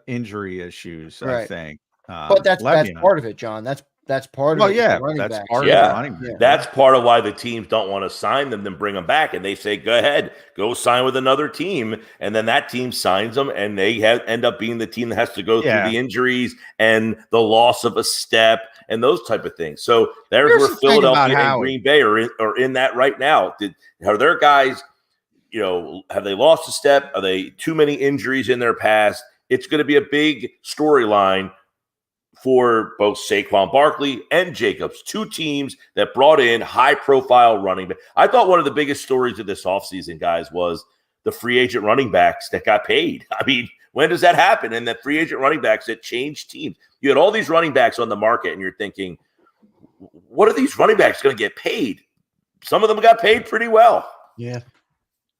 injury issues, I think. But that's part of it, John. That's part of it. That's part of the running back. That's part of why the teams don't want to sign them, then bring them back, and they say, "Go ahead, go sign with another team," and then that team signs them, and they end up being the team that has to go through the injuries and the loss of a step and those type of things. So there's where Philadelphia and Green Bay are in that right now. Are their guys, have they lost a step? Are they too many injuries in their past? It's going to be a big storyline for both Saquon Barkley and Jacobs, two teams that brought in high-profile running back. I thought one of the biggest stories of this offseason, guys, was the free agent running backs that got paid. I mean, when does that happen? And the free agent running backs that changed teams. You had all these running backs on the market, and you're thinking, what are these running backs going to get paid? Some of them got paid pretty well. Yeah.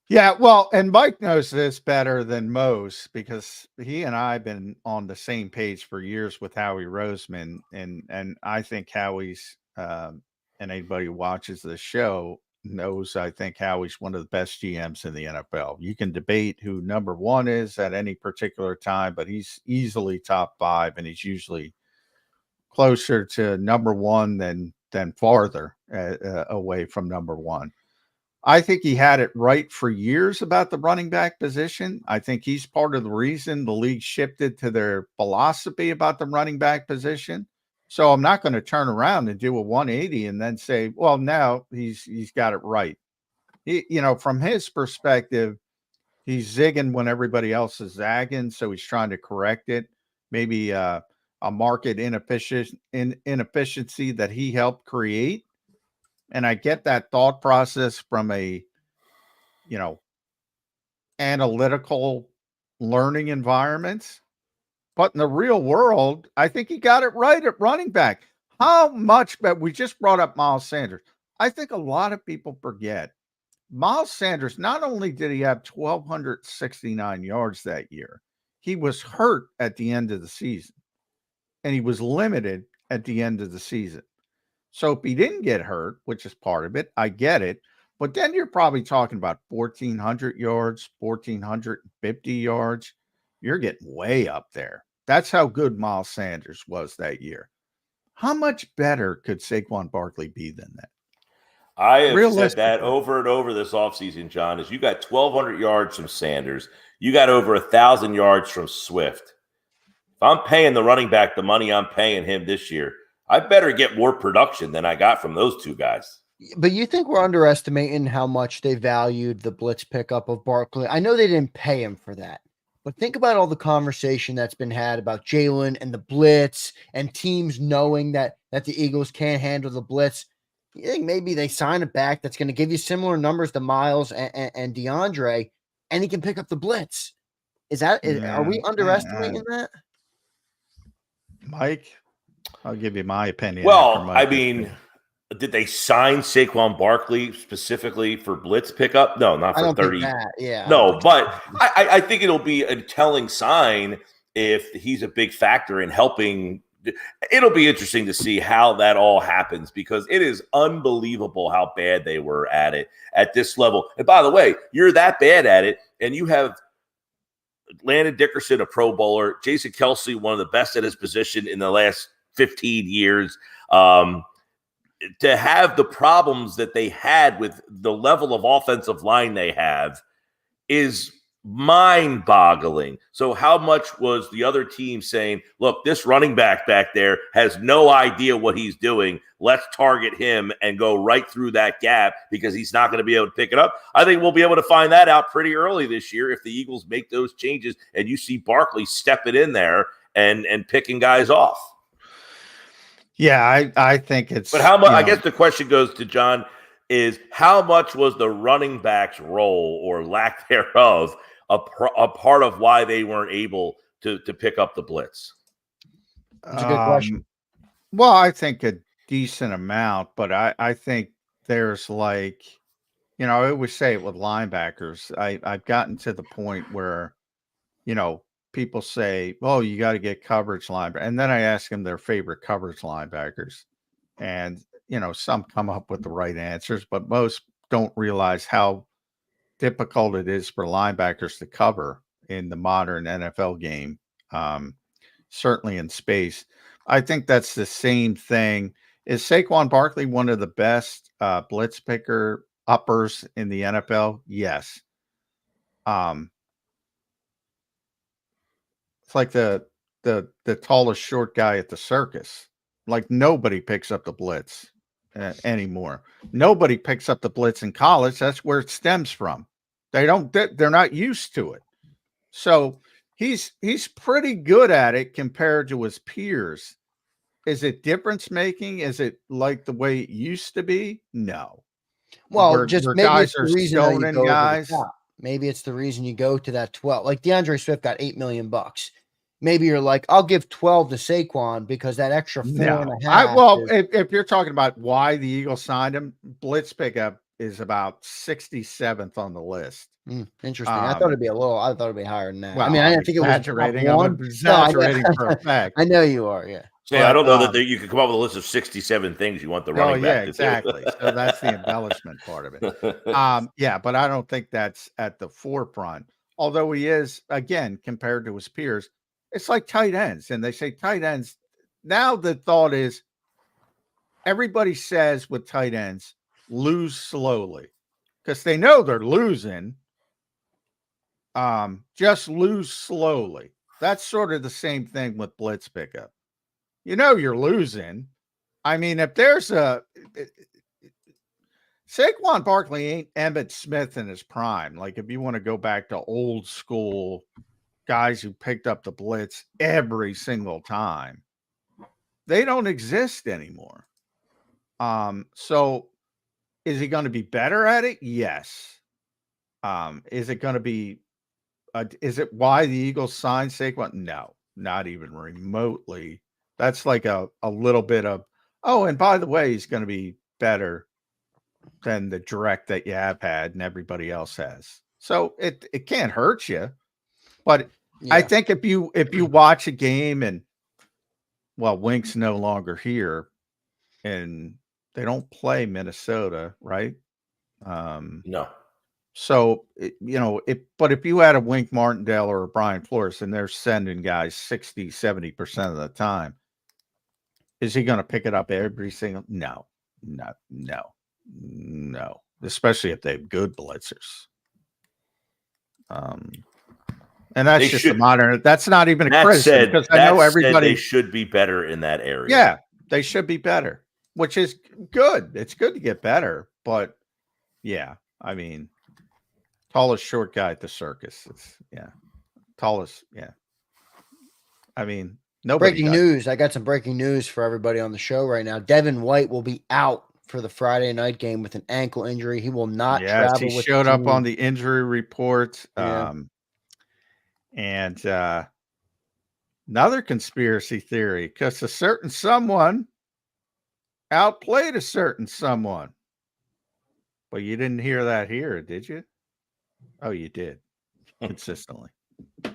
Yeah, well, and Mike knows this better than most because he and I have been on the same page for years with Howie Roseman, and I think Howie's and anybody who watches the show knows I think Howie's one of the best GMs in the NFL. You can debate who number one is at any particular time, but he's easily top five, and he's usually closer to number one than farther away from number one. I think he had it right for years about the running back position. I think he's part of the reason the league shifted to their philosophy about the running back position. So I'm not going to turn around and do a 180 and then say, well, now he's got it right. From his perspective, he's zigging when everybody else is zagging. So he's trying to correct it. Maybe a market inefficiency that he helped create. And I get that thought process from a, analytical learning environment. But in the real world, I think he got it right at running back. How much, but we just brought up Miles Sanders. I think a lot of people forget Miles Sanders, not only did he have 1,269 yards that year, he was hurt at the end of the season, and he was limited at the end of the season. So if he didn't get hurt, which is part of it, I get it. But then you're probably talking about 1,400 yards, 1,450 yards. You're getting way up there. That's how good Miles Sanders was that year. How much better could Saquon Barkley be than that? I have said that over and over this offseason, John, is you got 1,200 yards from Sanders. You got over 1,000 yards from Swift. If I'm paying the running back the money I'm paying him this year, I better get more production than I got from those two guys. But you think we're underestimating how much they valued the blitz pickup of Barkley? I know they didn't pay him for that. But think about all the conversation that's been had about Jalen and the blitz and teams knowing that the Eagles can't handle the blitz. You think maybe they sign it back that's going to give you similar numbers to Miles and DeAndre, and he can pick up the blitz? Are we underestimating that? Mike, I'll give you my opinion. Well, I mean, did they sign Saquon Barkley specifically for blitz pickup? No, not for 30. Yeah. No, but I think it'll be a telling sign if he's a big factor in helping. It'll be interesting to see how that all happens, because it is unbelievable how bad they were at it at this level. And by the way, you're that bad at it, and you have Landon Dickerson, a Pro Bowler, Jason Kelce, one of the best at his position in the last 15 years. To have the problems that they had with the level of offensive line they have is mind-boggling. So how much was the other team saying, look, this running back there has no idea what he's doing. Let's target him and go right through that gap because he's not going to be able to pick it up. I think we'll be able to find that out pretty early this year if the Eagles make those changes and you see Barkley stepping in there and picking guys off. Yeah, I think it's. But how much? I guess the question goes to John: is how much was the running back's role or lack thereof a part of why they weren't able to pick up the blitz? That's a good question. Well, I think a decent amount, but I think there's I always say it with linebackers. I've gotten to the point where, people say, "Oh, you got to get coverage linebacker," and then I ask them their favorite coverage linebackers, and some come up with the right answers, but most don't realize how difficult it is for linebackers to cover in the modern NFL game. Certainly in space, I think that's the same thing. Is Saquon Barkley one of the best blitz picker uppers in the NFL? Yes. It's like the tallest short guy at the circus. Like nobody picks up the blitz anymore. Nobody picks up the blitz in college. That's where it stems from. They're not used to it. So he's pretty good at it compared to his peers. Is it difference making? Is it like the way it used to be? No. Well, where maybe guys it's are the reason stoning guys. Maybe it's the reason you go to that 12. Like DeAndre Swift got $8 million. Maybe you're like, I'll give 12 to Saquon because that extra 4.5. If you're talking about why the Eagles signed him, blitz pickup is about 67th on the list. Interesting. I thought it'd be higher than that. Well, I mean, I didn't think it was exaggerating. I'm exaggerating for a fact. I know you are. Yeah. So I don't know that you could come up with a list of 67 things you want the running back to exactly. do. So that's the embellishment part of it. Yeah, but I don't think that's at the forefront. Although he is, again, compared to his peers, it's like tight ends. And they say tight ends. Now the thought is everybody says with tight ends, lose slowly because they know they're losing. Just lose slowly. That's sort of the same thing with blitz pickup. You're losing. I mean, if there's Saquon Barkley ain't Emmitt Smith in his prime. Like if you want to go back to old school guys who picked up the blitz every single time, they don't exist anymore. So is he going to be better at it? Yes. Is it going to be? Is it why the Eagles signed Saquon? No. not even remotely. That's like a little bit of, oh, and by the way, he's going to be better than the direct that you have had and everybody else has. So it can't hurt you. But I think if you watch a game and, well, Wink's no longer here and they don't play Minnesota, right? No. So, but if you had a Wink Martindale or a Brian Flores and they're sending guys 60, 70% of the time, is he going to pick it up every single? No. Especially if they have good blitzers. And that's just a modern. That's not even a criticism because I know everybody. They should be better in that area. Yeah, they should be better, which is good. It's good to get better, but yeah, I mean, tallest short guy at the circus. Tallest. Yeah, I mean, nobody. Breaking news! I got some breaking news for everybody on the show right now. Devin White will be out for the Friday night game with an ankle injury. He will not travel. He showed up on the injury report. Yeah. And another conspiracy theory, because a certain someone outplayed a certain someone. Well, you didn't hear that here, did you? Oh, you did. Consistently.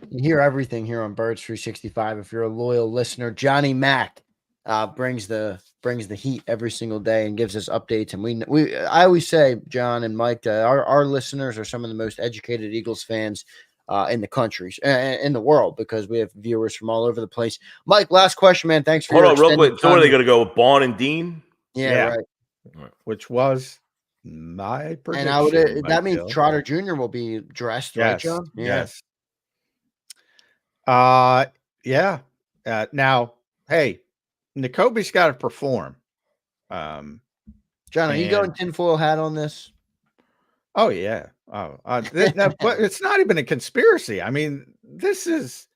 You hear everything here on Birds 365. If you're a loyal listener, Johnny Mack brings the heat every single day and gives us updates. And I always say, John and Mike, our listeners are some of the most educated Eagles fans in the country, in the world, because we have viewers from all over the place. Mike, last question, man. Thanks for Hold on, real quick. So are they going to go with Baun and Dean? Yeah, right. Which was my prediction. And that means Trotter Jr. will be dressed, right, John? Yes. Yeah. Now, hey, N'Kobe's got to perform. John, are you going tinfoil hat on this? Oh yeah. But it's not even a conspiracy. I mean, this is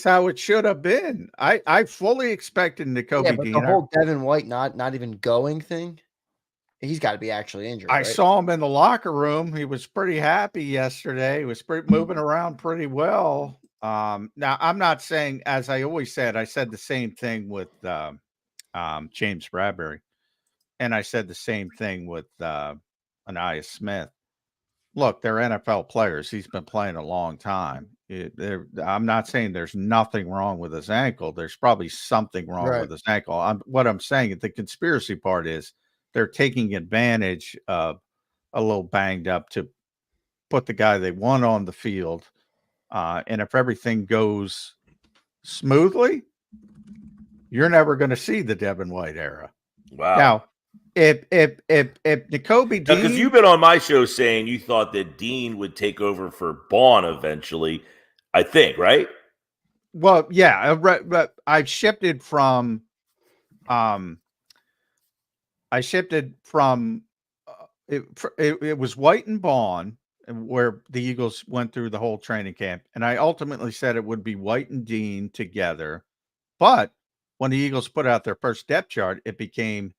how it should have been. I fully expected N'Kobe but Dean. The whole Devin White not even going thing, he's got to be actually injured. I saw him in the locker room. He was pretty happy yesterday. He was moving around pretty well. Now I'm not saying, as I always said, I said the same thing with James Bradbury, and I said the same thing with Anaya Smith. Look, they're NFL players. He's been playing a long time. I'm not saying there's nothing wrong with his ankle. There's probably something wrong with his ankle. What I'm saying, the conspiracy part is they're taking advantage of a little banged up to put the guy they want on the field. And if everything goes smoothly, you're never going to see the Devin White era. Wow. Now, if N'Kobe Dean, because you've been on my show saying you thought that Dean would take over for Baun eventually, I think, right? Well, yeah, but I've shifted from it was White and Baun, where the Eagles went through the whole training camp, and I ultimately said it would be White and Dean together. But when the Eagles put out their first depth chart, it became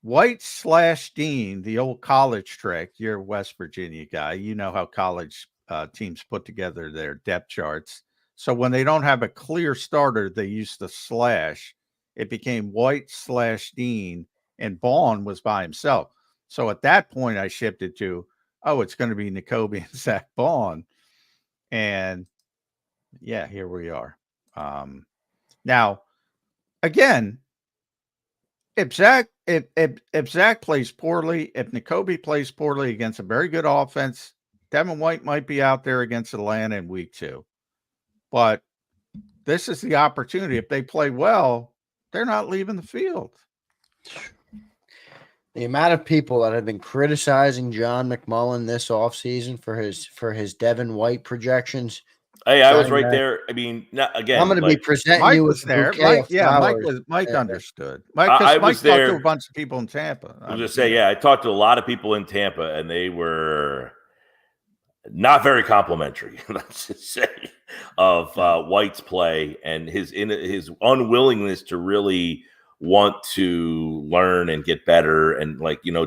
White/Dean, the old college trick. You're a West Virginia guy. You know how college teams put together their depth charts. So when they don't have a clear starter, they use the slash. It became White/Dean, and Baun was by himself. So at that point, I shifted to, it's going to be N'Kobe and Zach Baun. And yeah, here we are. Now, again, if Zach plays poorly, if N'Kobe plays poorly against a very good offense, Devin White might be out there against Atlanta in week 2. But this is the opportunity. If they play well, they're not leaving the field. The amount of people that have been criticizing John McMullen this offseason for his Devin White projections. Hey, I was right there. I mean, again, I'm going to be presenting Mike you was with there. Mike understood. Mike talked to a bunch of people in Tampa. I was just say, I talked to a lot of people in Tampa, and they were not very complimentary, let's just say, of White's play and his unwillingness to really want to learn and get better, and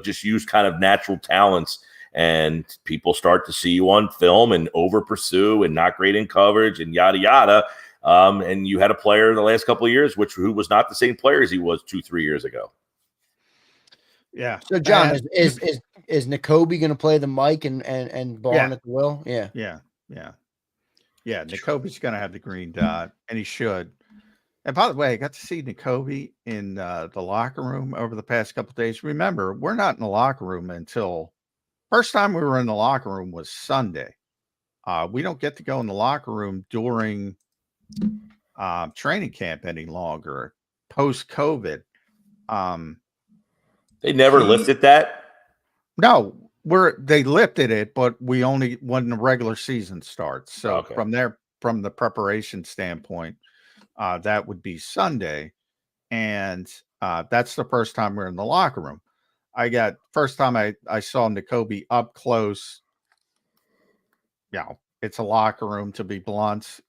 just use kind of natural talents. And people start to see you on film and over pursue and not great in coverage and yada, yada. And you had a player in the last couple of years, who was not the same player as he was 2-3 years ago. Yeah. So John, is Nakobe going to play the mic and Barn at the will? Yeah. Nakobe's going to have the green dot, and he should. And by the way, I got to see Nakobe in the locker room over the past couple of days. Remember, we're not in the locker room until first time we were in the locker room was Sunday. We don't get to go in the locker room during training camp any longer post-COVID. They never lifted that? No, they lifted it, but we only when the regular season starts. So from the preparation standpoint, that would be Sunday. And that's the first time we're in the locker room. First time I saw Nakobe up close. It's a locker room, to be blunt,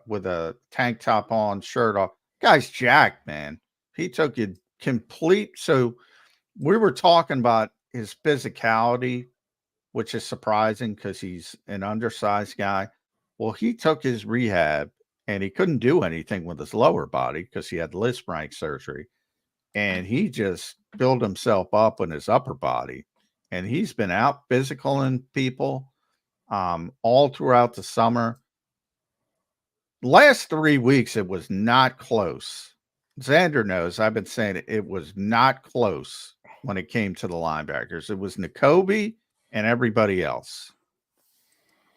with a tank top on, shirt off. Guy's jacked, man. He took it complete. So we were talking about his physicality, which is surprising because he's an undersized guy. Well, he took his rehab and he couldn't do anything with his lower body because he had Lisp rank surgery. And he just built himself up in his upper body. And he's been out physicaling people all throughout the summer. Last 3 weeks, it was not close. Zander knows I've been saying it was not close when it came to the linebackers. It was Nakobe and everybody else.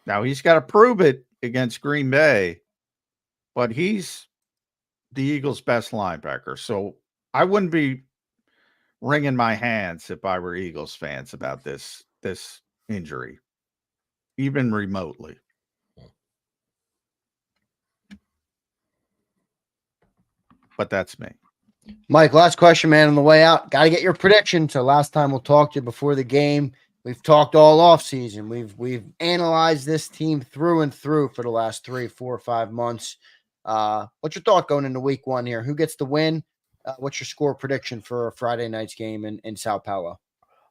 Now he's got to prove it against Green Bay, but he's the Eagles' best linebacker. So I wouldn't be wringing my hands if I were Eagles fans about this injury, even remotely. But that's me. Mike, last question, man, on the way out. Got to get your prediction. So last time we'll talk to you before the game. We've talked all off season. We've analyzed this team through and through for the last 3, 4, 5 months. What's your thought going into week 1 here? Who gets the win? What's your score prediction for Friday night's game in Sao Paulo?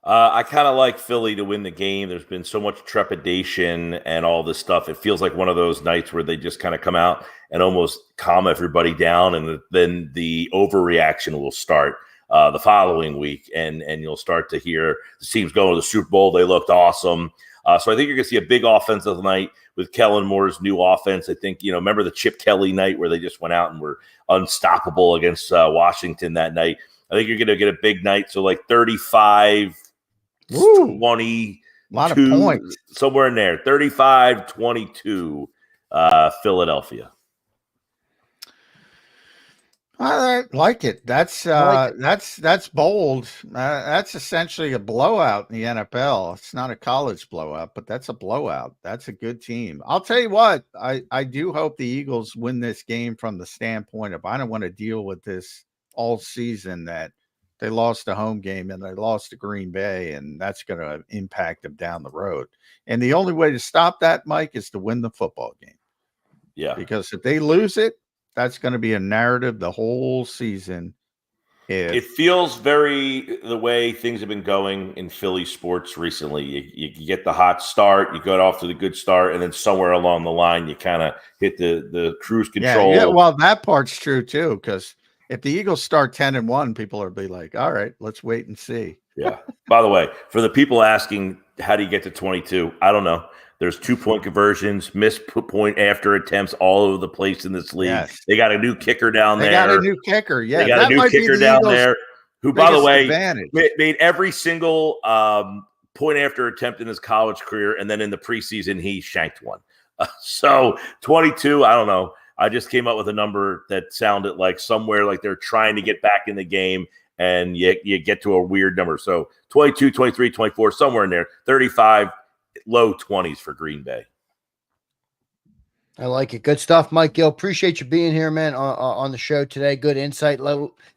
I kind of like Philly to win the game. There's been so much trepidation and all this stuff. It feels like one of those nights where they just kind of come out and almost calm everybody down, and then the overreaction will start the following week, and you'll start to hear the teams going to the Super Bowl. They looked awesome. So I think you're going to see a big offensive night with Kellen Moore's new offense. I think, remember the Chip Kelly night where they just went out and were unstoppable against Washington that night? I think you're going to get a big night. So like 35, 20, a lot of points. Somewhere in there. 35-22, Philadelphia. I like it. That's bold. That's essentially a blowout in the NFL. It's not a college blowout, but that's a blowout. That's a good team. I'll tell you what, I do hope the Eagles win this game from the standpoint of I don't want to deal with this all season that they lost a home game and they lost to Green Bay, and that's going to impact them down the road. And the only way to stop that, Mike, is to win the football game. Yeah. Because if they lose it, that's going to be a narrative the whole season. It feels very the way things have been going in Philly sports recently. You get the hot start, you go off to the good start, and then somewhere along the line, you kind of hit the cruise control. Yeah, well, that part's true too, because if the Eagles start 10-1, people will be like, all right, let's wait and see. Yeah. By the way, for the people asking, how do you get to 22? I don't know. There's 2-point conversions, missed point after attempts all over the place in this league. Yes. They got a new kicker down there. They got a new kicker. Yeah. They got a new kicker down there who, by the way, made every single point after attempt in his college career. And then in the preseason, he shanked one. So 22, I don't know. I just came up with a number that sounded like somewhere like they're trying to get back in the game, and you get to a weird number. So 22, 23, 24, somewhere in there, 35, low 20s for Green Bay. I like it. Good stuff, Mike Gill. Appreciate you being here, man, on the show today. Good insight.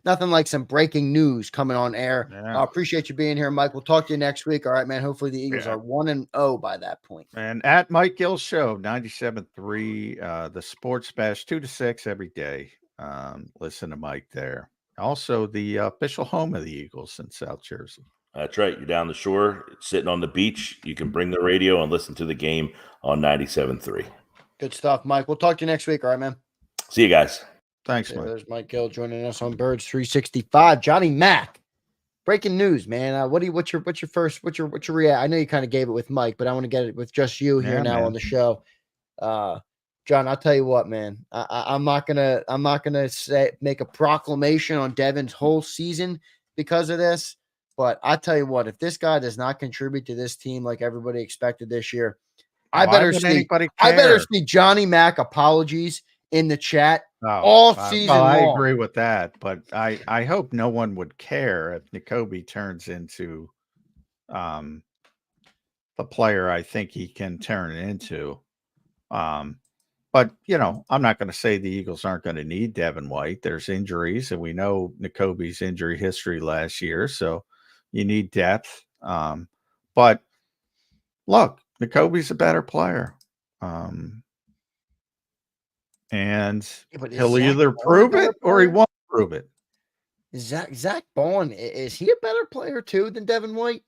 Nothing like some breaking news coming on air. Yeah. Appreciate you being here, Mike. We'll talk to you next week. All right, man. Hopefully the Eagles are 1-0 by that point. And at Mike Gill Show, 97.3, the Sports Bash, 2 to 6 every day. Listen to Mike there. Also, the official home of the Eagles in South Jersey. That's right. You're down the shore, sitting on the beach. You can bring the radio and listen to the game on 97.3. Good stuff, Mike. We'll talk to you next week. All right, man. See you guys. Thanks, Mike. There's Mike Gill joining us on Birds 365. Johnny Mack, breaking news, man. What's your reaction? I know you kind of gave it with Mike, but I want to get it with just you here now on the show. John, I'll tell you what, man. I'm not gonna make a proclamation on Devin's whole season because of this, but I tell you what, if this guy does not contribute to this team like everybody expected this year, I better see Johnny Mack apologies in the chat all season long. I agree with that, but I hope no one would care if Nakobe turns into the player I think he can turn into. But, you know, I'm not going to say the Eagles aren't going to need Devin White. There's injuries, and we know Nakobe's injury history last year, so you need depth. But, look, Nakobe's a better player. And he'll either prove it or he won't prove it. Zach Bond, is he a better player, too, than Devin White?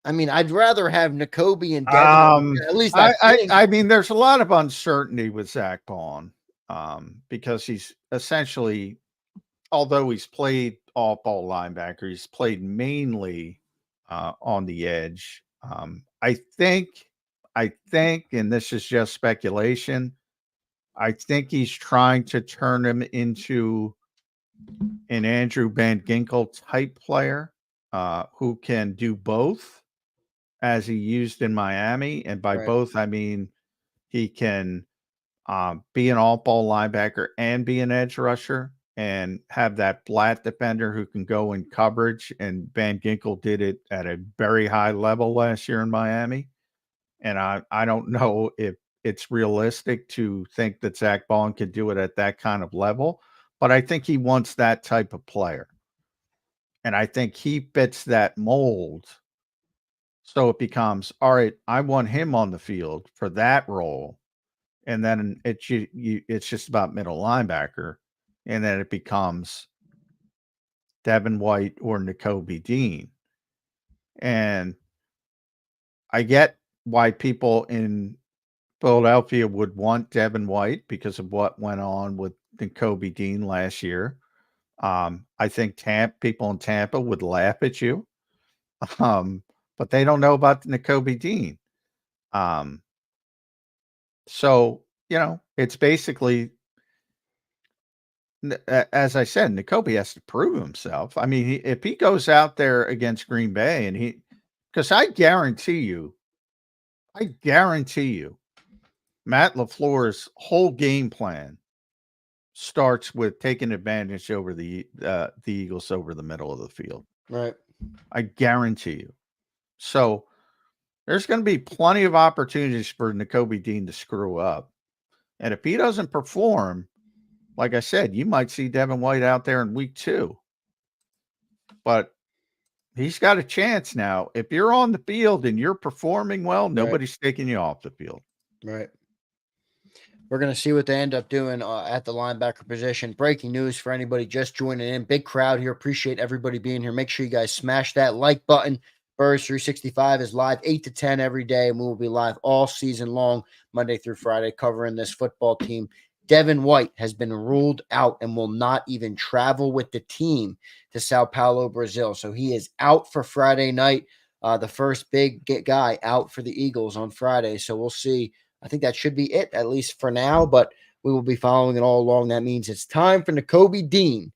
I mean, I'd rather have Nakobe and Devin. At least I mean, there's a lot of uncertainty with Zach Bond because he's essentially, although he's played off-ball linebacker, he's played mainly on the edge. I think, and this is just speculation, I think he's trying to turn him into an Andrew Van Ginkel type player who can do both, as he used in Miami. And by both, I mean he can be an all-ball linebacker and be an edge rusher and have that flat defender who can go in coverage. And Van Ginkel did it at a very high level last year in Miami. And I don't know if it's realistic to think that Zach Bond could do it at that kind of level, but I think he wants that type of player. And I think he fits that mold. So it becomes, all right, I want him on the field for that role. And then it's just about middle linebacker. And then it becomes Devin White or Nakobe Dean. And I get why people in Philadelphia would want Devin White because of what went on with Nakobe Dean last year. I think people in Tampa would laugh at you. But they don't know about Nakobe Dean. So, you know, it's basically, as I said, Nakobe has to prove himself. I mean, if he goes out there against Green Bay and because I guarantee you, Matt LaFleur's whole game plan starts with taking advantage over the Eagles over the middle of the field. Right. I guarantee you. So there's going to be plenty of opportunities for Nakobe Dean to screw up. And if he doesn't perform, like I said, you might see Devin White out there in week 2. But he's got a chance now. If you're on the field and you're performing well, nobody's taking you off the field. Right. We're going to see what they end up doing at the linebacker position. Breaking news for anybody just joining in. Big crowd here. Appreciate everybody being here. Make sure you guys smash that like button. Birds 365 is live 8 to 10 every day, and we will be live all season long, Monday through Friday, covering this football team. Devin White has been ruled out and will not even travel with the team to Sao Paulo, Brazil. So he is out for Friday night, the first big guy out for the Eagles on Friday. So we'll see. I think that should be it, at least for now, but we will be following it all along. That means it's time for Nakobe Dean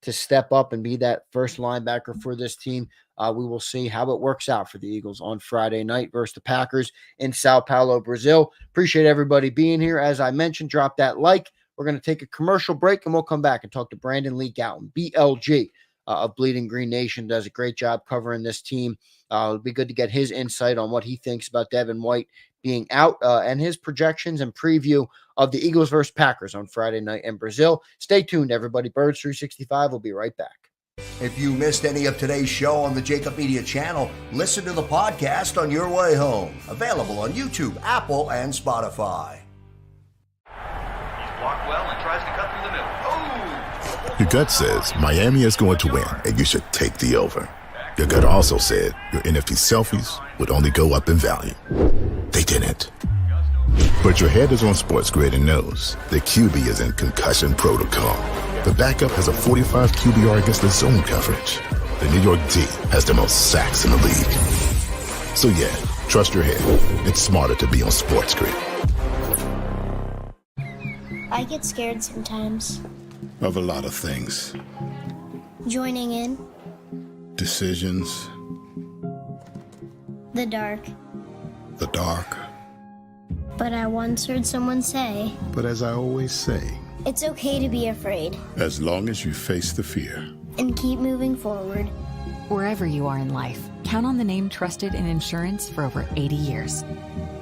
to step up and be that first linebacker for this team. We will see how it works out for the Eagles on Friday night versus the Packers in Sao Paulo, Brazil. Appreciate everybody being here. As I mentioned, drop that like. We're going to take a commercial break, and we'll come back and talk to Brandon Lee Gowton, BLG of Bleeding Green Nation. Does a great job covering this team. It'll be good to get his insight on what he thinks about Devin White being out and his projections and preview of the Eagles versus Packers on Friday night in Brazil. Stay tuned, everybody. Birds 365 will be right back. If you missed any of today's show on the JAKIB Media channel, listen to the podcast on your way home. Available on YouTube, Apple, and Spotify. He's blocked well and tries to cut through the middle. Oh! Your gut says Miami is going to win, and you should take the over. Your gut also said your NFC selfies would only go up in value. They didn't. But your head is on Sports Grid and knows the QB is in concussion protocol. The backup has a 45 QBR against the zone coverage. The New York D has the most sacks in the league. So yeah, trust your head. It's smarter to be on Sports Grid. I get scared sometimes. Of a lot of things. Joining in. Decisions. The dark. The dark. But I once heard someone say, But as I always say, it's okay to be afraid. as long as you face the fear. And keep moving forward. Wherever you are in life, count on the name trusted in insurance for over 80 years.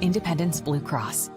Independence Blue Cross.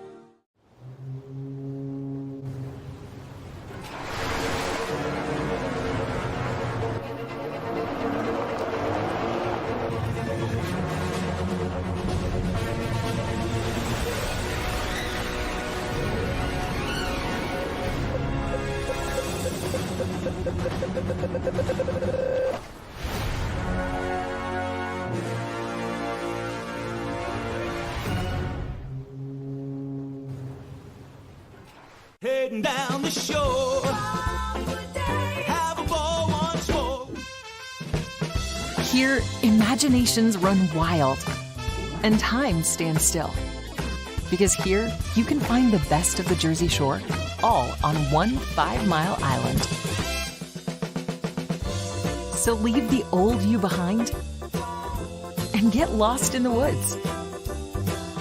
Heading down the shore. Have a ball once more. Here, imaginations run wild and time stands still. Because here, you can find the best of the Jersey Shore, all on one 5-mile island. So leave the old you behind and get lost in the woods.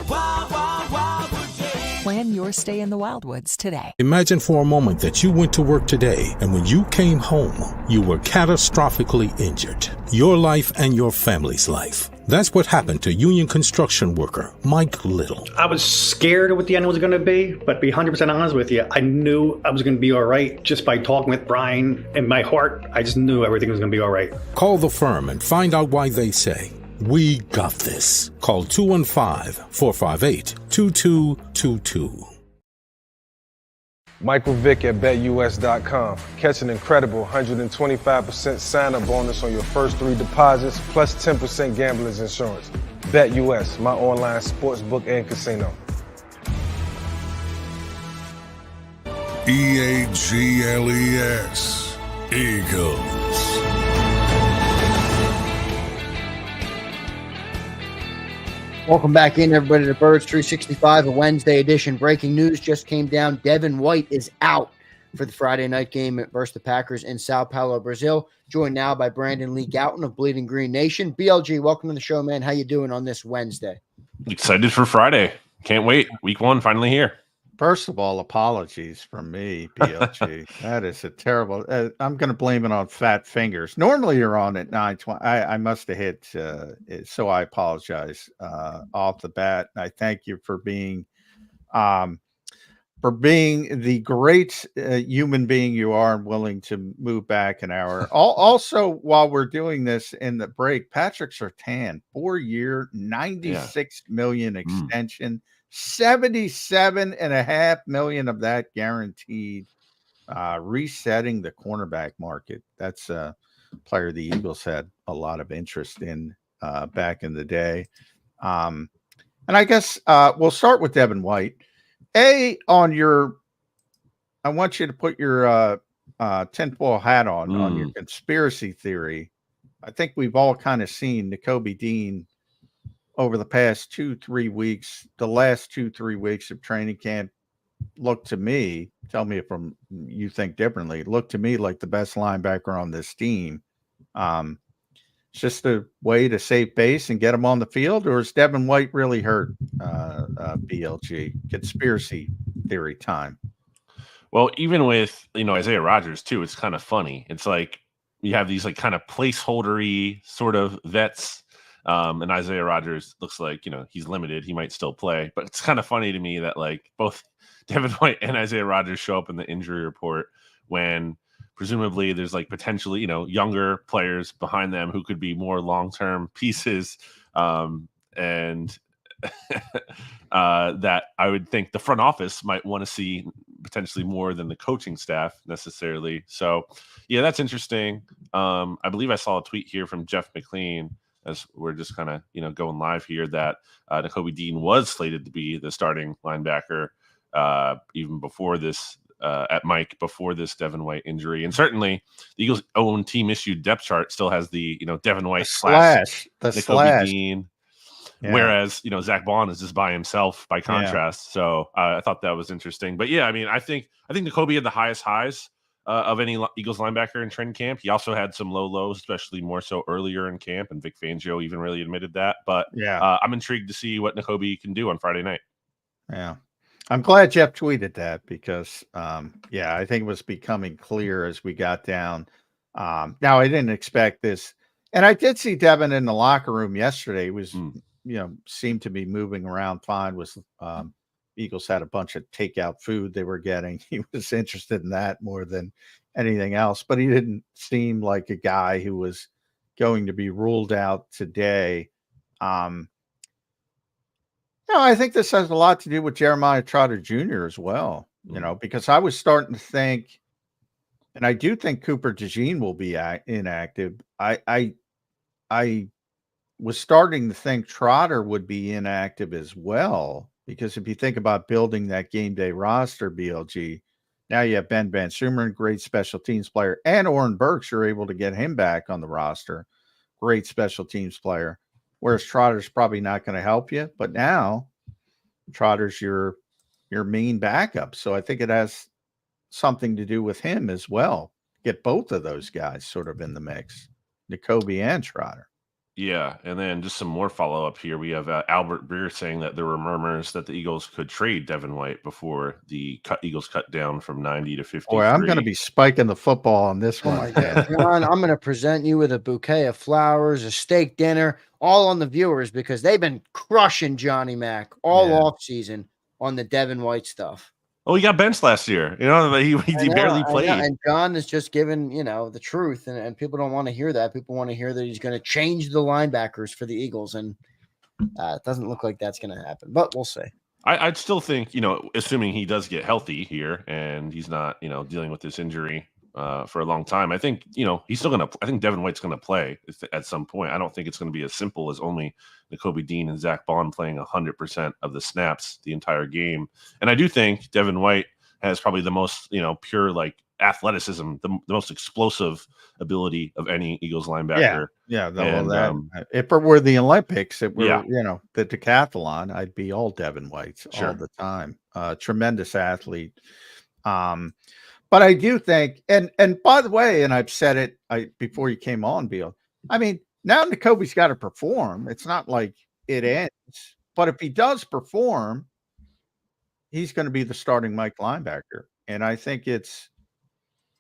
Wild, wild, wildwood day. Plan your stay in the Wildwoods today. Imagine for a moment that you went to work today and when you came home, you were catastrophically injured. Your life and your family's life. That's what happened to union construction worker Mike Little. I was scared of what the end was going to be, but to be 100% honest with you, I knew I was going to be all right just by talking with Brian. In my heart, I just knew everything was going to be all right. Call the firm and find out why they say, "We got this." Call 215-458-2222. Michael Vick at BetUS.com. Catch an incredible 125% sign-up bonus on your first 3 deposits, plus 10% gambler's insurance. BetUS, my online sportsbook and casino. EAGLES. Eagles. Welcome back in, everybody, to Birds 365, a Wednesday edition. Breaking news just came down. Devin White is out for the Friday night game versus the Packers in Sao Paulo, Brazil. Joined now by Brandon Lee Gouton of Bleeding Green Nation. BLG, welcome to the show, man. How you doing on this Wednesday? Excited for Friday. Can't wait. Week 1 finally here. First of all, apologies from me, BLG. That is a terrible. I'm going to blame it on fat fingers. Normally, you're on at 9:20. I must have hit, so I apologize off the bat. I thank you for being the great human being you are and willing to move back an hour. Also, while we're doing this in the break, Patrick Surtain, 4-year, $96 million extension. $77.5 million of that guaranteed, resetting the cornerback market. That's a player the Eagles had a lot of interest in back in the day. And I guess we'll start with Devin White. I want you to put your tinfoil hat on your conspiracy theory. I think we've all kind of seen Nakobe Dean over the past 2-3 weeks, the last 2-3 weeks of training camp looked to me, tell me if you think differently, looked to me like the best linebacker on this team. It's just a way to save base and get him on the field, or is Devin White really hurt? BLG, conspiracy theory time. Well, even with, Isaiah Rodgers too, it's kind of funny. It's like you have these like kind of placeholdery sort of vets. And Isaiah Rodgers looks like, he's limited. He might still play. But it's kind of funny to me that like both Devin White and Isaiah Rodgers show up in the injury report when presumably there's like potentially, younger players behind them who could be more long-term pieces. And that I would think the front office might want to see potentially more than the coaching staff necessarily. So, yeah, that's interesting. I believe I saw a tweet here from Jeff McLean as we're just kind of, going live here, that Nakobe Dean was slated to be the starting linebacker even before this at Mike, before this Devin White injury. And certainly the Eagles' own team issued depth chart still has the, Devin White slash Nakobe Dean. Yeah. Whereas, Zach Bond is just by himself by contrast. Yeah. So I thought that was interesting. But yeah, I mean, I think Nakobe had the highest highs of any Eagles linebacker in training camp. He also had some low lows, especially more so earlier in camp. And Vic Fangio even really admitted that. But I'm intrigued to see what Nakobe can do on Friday night. Yeah. I'm glad Jeff tweeted that because, I think it was becoming clear as we got down. Now, I didn't expect this. And I did see Devin in the locker room yesterday. He was, seemed to be moving around fine. Eagles had a bunch of takeout food they were getting. He was interested in that more than anything else, but he didn't seem like a guy who was going to be ruled out today. No, I think this has a lot to do with Jeremiah Trotter Jr. as well, because I was starting to think, and I do think Cooper DeJean will be inactive. I was starting to think Trotter would be inactive as well, because if you think about building that game day roster, BLG, now you have Ben Van Sumeren, great special teams player, and Oren Burks, you're able to get him back on the roster, great special teams player, whereas Trotter's probably not going to help you. But now Trotter's your main backup. So I think it has something to do with him as well. Get both of those guys sort of in the mix, Nakobe and Trotter. Yeah, and then just some more follow-up here. We have Albert Breer saying that there were murmurs that the Eagles could trade Devin White before the Eagles cut down from 90 to 53. Boy, I'm going to be spiking the football on this one. Oh my God. John, I'm going to present you with a bouquet of flowers, a steak dinner, all on the viewers, because they've been crushing Johnny Mac all off season on the Devin White stuff. Oh, he got benched last year. He barely played. And John is just giving, the truth. And people don't want to hear that. People want to hear that he's going to change the linebackers for the Eagles. And it doesn't look like that's going to happen. But we'll see. I'd still think, assuming he does get healthy here and he's not, dealing with this injury for a long time, I think, he's still going to – I think Devin White's going to play at some point. I don't think it's going to be as simple as only Nakobe Dean and Zach Bond playing 100% of the snaps the entire game. And I do think Devin White has probably the most, pure like athleticism, the most explosive ability of any Eagles linebacker. Yeah. If it were the Olympics, the decathlon, I'd be all Devin White all the time. Tremendous athlete. But I do think, and by the way, and I've said it before you came on, Beal, I mean, now Nakobe's got to perform. It's not like it ends. But if he does perform, he's going to be the starting Mike linebacker. And I think it's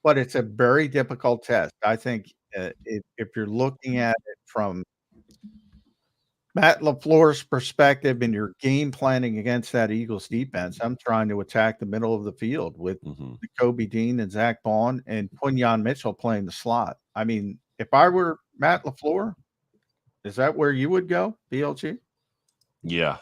a very difficult test. I think if you're looking at it from Matt LaFleur's perspective and your game planning against that Eagles defense, I'm trying to attack the middle of the field with Nakobe Dean and Zach Bond and Quinyon Mitchell playing the slot. I mean, if I were Matt LaFleur, is that where you would go, BLG? Yeah,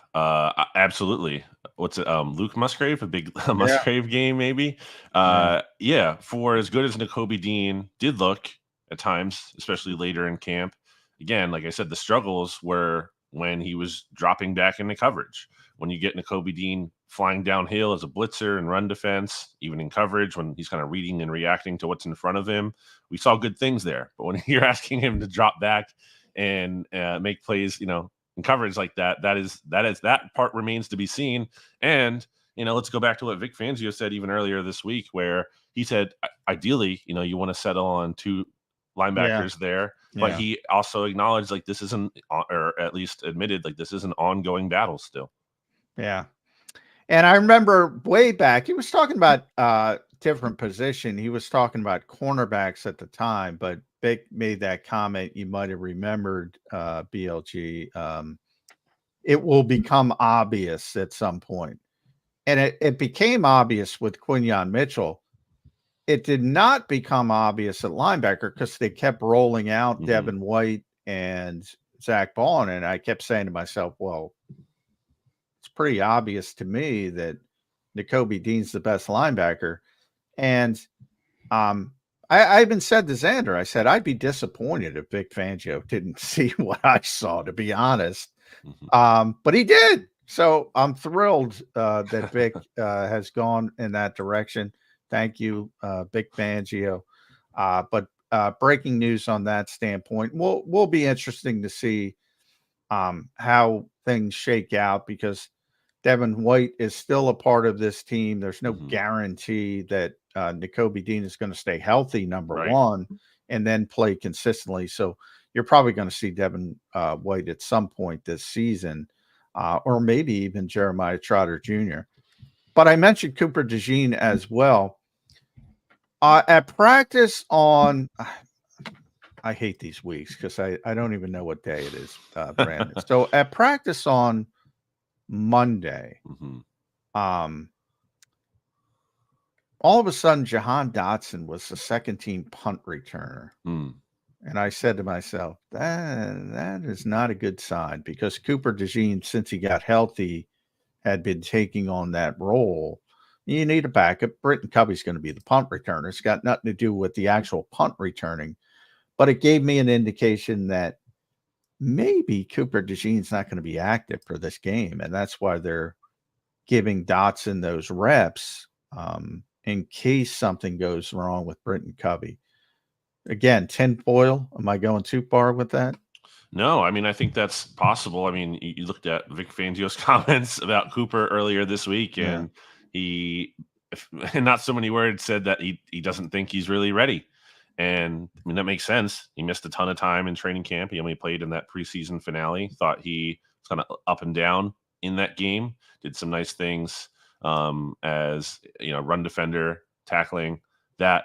absolutely. What's it? Luke Musgrave, a big Musgrave game, maybe. Yeah, for as good as Nakobe Dean did look at times, especially later in camp. Again, like I said, the struggles were when he was dropping back into coverage. When you get Nakobe Dean flying downhill as a blitzer and run defense, even in coverage, when he's kind of reading and reacting to what's in front of him, we saw good things there. But when you're asking him to drop back and make plays, in coverage like that, that part remains to be seen. And, let's go back to what Vic Fangio said even earlier this week, where he said, ideally, you want to settle on two linebackers there. But he also acknowledged like this isn't, or at least admitted like this is an ongoing battle still. Yeah. And I remember way back, he was talking about different position. He was talking about cornerbacks at the time, but Vic made that comment. You might have remembered, BLG. It will become obvious at some point. And it became obvious with Quinyon Mitchell. It did not become obvious at linebacker because they kept rolling out Devin White and Zach Bond. And I kept saying to myself, well, it's pretty obvious to me that Nakobe Dean's the best linebacker. And I I even said to Zander, I said, I'd be disappointed if Vic Fangio didn't see what I saw, to be honest. But he did. So I'm thrilled that Vic has gone in that direction. Thank you, Vic Fangio. But breaking news on that standpoint will be interesting to see how things shake out, because Devin White is still a part of this team. There's no guarantee that Nakobe Dean is going to stay healthy, number one, and then play consistently. So you're probably going to see Devin White at some point this season, or maybe even Jeremiah Trotter Jr. But I mentioned Cooper DeJean as well. At practice on, I hate these weeks because I don't even know what day it is, Brandon. So at practice on Monday, all of a sudden, Jahan Dotson was the second-team punt returner. And I said to myself, that is not a good sign, because Cooper DeJean, since he got healthy, had been taking on that role. You need a backup. Britton Covey's going to be the punt returner. It's got nothing to do with the actual punt returning. But it gave me an indication that maybe Cooper DeJean's not going to be active for this game, and that's why they're giving Dotson those reps in case something goes wrong with Britton Covey. Again, tinfoil. Am I going too far with that? No, I mean, I think that's possible. I mean, you looked at Vic Fangio's comments about Cooper earlier this week, and he, in not so many words, said that he doesn't think he's really ready. And I mean, that makes sense. He missed a ton of time in training camp. He only played in that preseason finale. Thought he was kind of up and down in that game. Did some nice things as, run defender, tackling that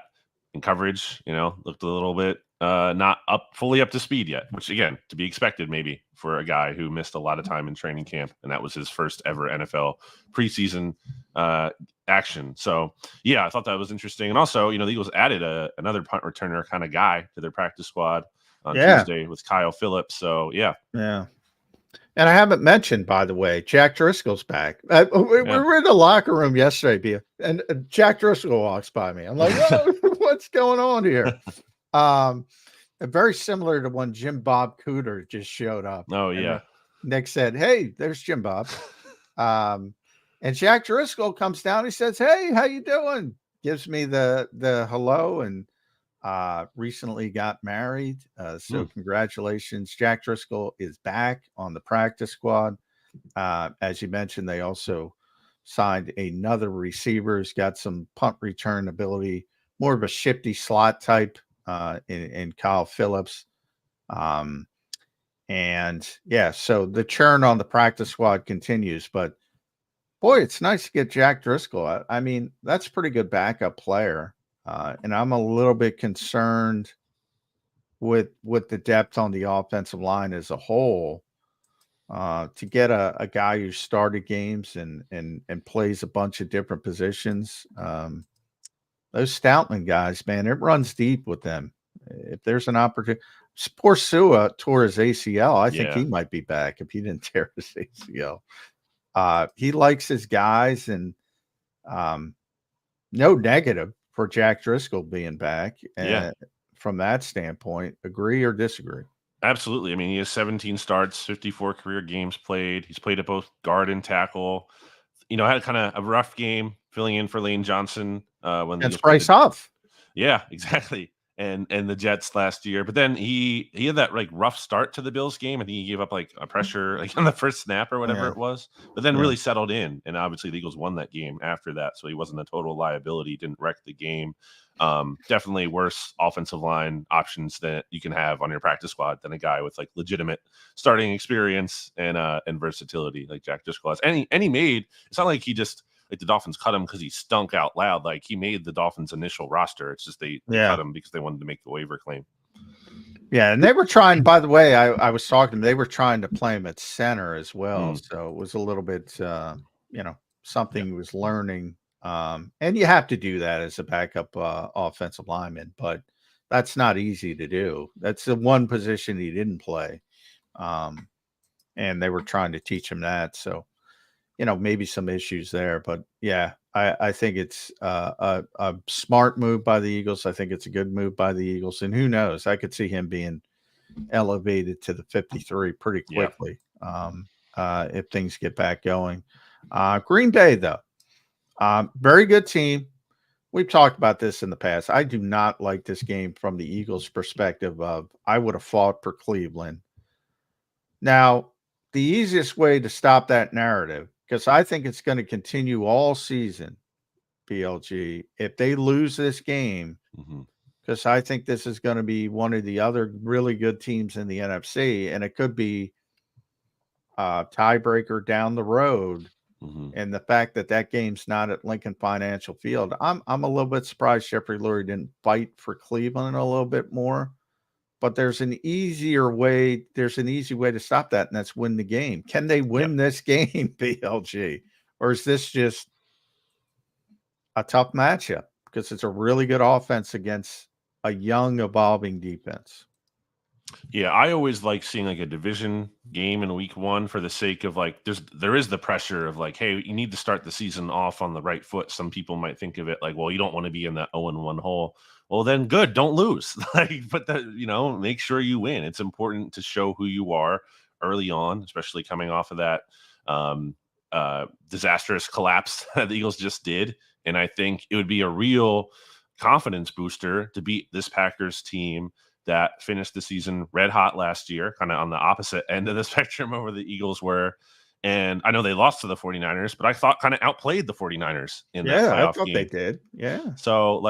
in coverage, looked a little bit not fully up to speed yet, which, again, to be expected maybe for a guy who missed a lot of time in training camp. And that was his first ever NFL preseason action. So, yeah, I thought that was interesting. And also, the Eagles added another punt returner kind of guy to their practice squad on Tuesday with Kyle Phillips. So, yeah. And I haven't mentioned, by the way, Jack Driscoll's back. We were in the locker room yesterday, and Jack Driscoll walks by me. I'm like, what's going on here? Very similar to when Jim Bob Cooter just showed up. Oh, yeah. Nick said, "Hey, there's Jim Bob." And Jack Driscoll comes down. He says, "Hey, how you doing?" Gives me the hello, and recently got married. So congratulations. Jack Driscoll is back on the practice squad. As you mentioned, they also signed another receiver who's got some punt return ability, more of a shifty slot type in Kyle Phillips. And yeah, so the churn on the practice squad continues, but boy, it's nice to get Jack Driscoll. I mean, that's a pretty good backup player. And I'm a little bit concerned with the depth on the offensive line as a whole. To get a guy who started games and plays a bunch of different positions. Those Stoutland guys, man, it runs deep with them. If there's an opportunity, poor Sua tore his ACL. I think he might be back if he didn't tear his ACL. He likes his guys, and no negative for Jack Driscoll being back. From that standpoint, agree or disagree? Absolutely. I mean, he has 17 starts, 54 career games played. He's played at both guard and tackle. Had kind of a rough game filling in for Lane Johnson when that's Bryce Huff. Yeah, exactly. And the Jets last year. But then he had that rough start to the Bills game. I think he gave up a pressure on the first snap or whatever it was. But then really settled in. And obviously the Eagles won that game after that. So he wasn't a total liability, didn't wreck the game. Definitely worse offensive line options that you can have on your practice squad than a guy with legitimate starting experience and versatility like Jack Driscoll has. And he made, it's not like he just the Dolphins cut him because he stunk out loud. He made the Dolphins initial roster. It's just they cut him because they wanted to make the waiver claim. Yeah, and they were trying, by the way, I was talking to them, they were trying to play him at center as well. So it was a little bit something he was learning. And you have to do that as a backup offensive lineman, but that's not easy to do. That's the one position he didn't play. And they were trying to teach him that. So maybe some issues there. But yeah, I think it's a smart move by the Eagles. I think it's a good move by the Eagles. And who knows? I could see him being elevated to the 53 pretty quickly if things get back going. Green Bay, though, very good team. We've talked about this in the past. I do not like this game from the Eagles' perspective of I would have fought for Cleveland. Now, the easiest way to stop that narrative, because I think it's going to continue all season, PLG, if they lose this game, because I think this is going to be one of the other really good teams in the NFC, and it could be a tiebreaker down the road. And the fact that game's not at Lincoln Financial Field, I'm a little bit surprised Jeffrey Lurie didn't fight for Cleveland a little bit more. But there's an easy way to stop that, and that's win the game. Can they win this game, PLG? Or is this just a tough matchup? Because it's a really good offense against a young, evolving defense. Yeah, I always like seeing like a division game in week 1 for the sake of like there is the pressure of like, hey, you need to start the season off on the right foot. Some people might think of it like, well, you don't want to be in that 0-1 hole. Well, then good, don't lose. Make sure you win. It's important to show who you are early on, especially coming off of that disastrous collapse that the Eagles just did. And I think it would be a real confidence booster to beat this Packers team that finished the season red hot last year, kind of on the opposite end of the spectrum over the Eagles were. And I know they lost to the 49ers, but I thought kind of outplayed the 49ers in that playoff I thought game. they did. Yeah. So,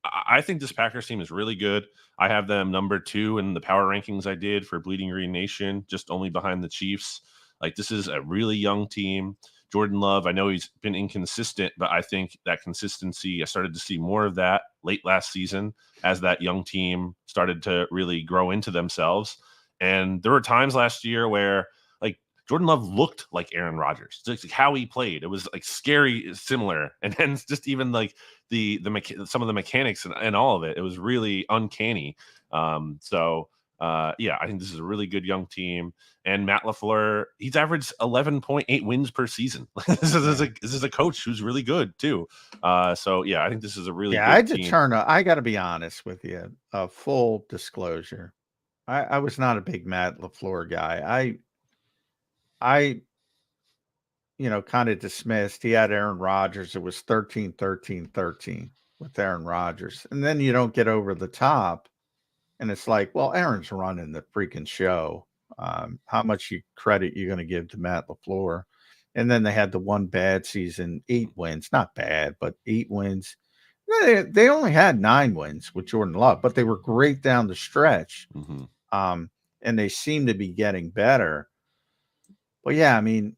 I think this Packers team is really good. I have them number 2 in the power rankings I did for Bleeding Green Nation, just only behind the Chiefs. This is a really young team. Jordan Love, I know he's been inconsistent, but I think that consistency, I started to see more of that late last season as that young team started to really grow into themselves. And there were times last year where Jordan Love looked like Aaron Rodgers. It's like how he played. It was scary, similar. And then just even some of the mechanics and all of it, it was really uncanny. I think this is a really good young team. And Matt LaFleur, he's averaged 11.8 wins per season. This is a coach who's really good too. I think this is a really good team. I got to be honest with you. Full disclosure, I was not a big Matt LaFleur guy. I kind of dismissed. He had Aaron Rodgers. It was 13-13-13 with Aaron Rodgers. And then you don't get over the top. And it's like, well, Aaron's running the freaking show. How much credit you're going to give to Matt LaFleur? And then they had the one bad season, 8 wins. Not bad, but 8 wins. They only had 9 wins with Jordan Love, but they were great down the stretch. And they seem to be getting better. Well, yeah, I mean,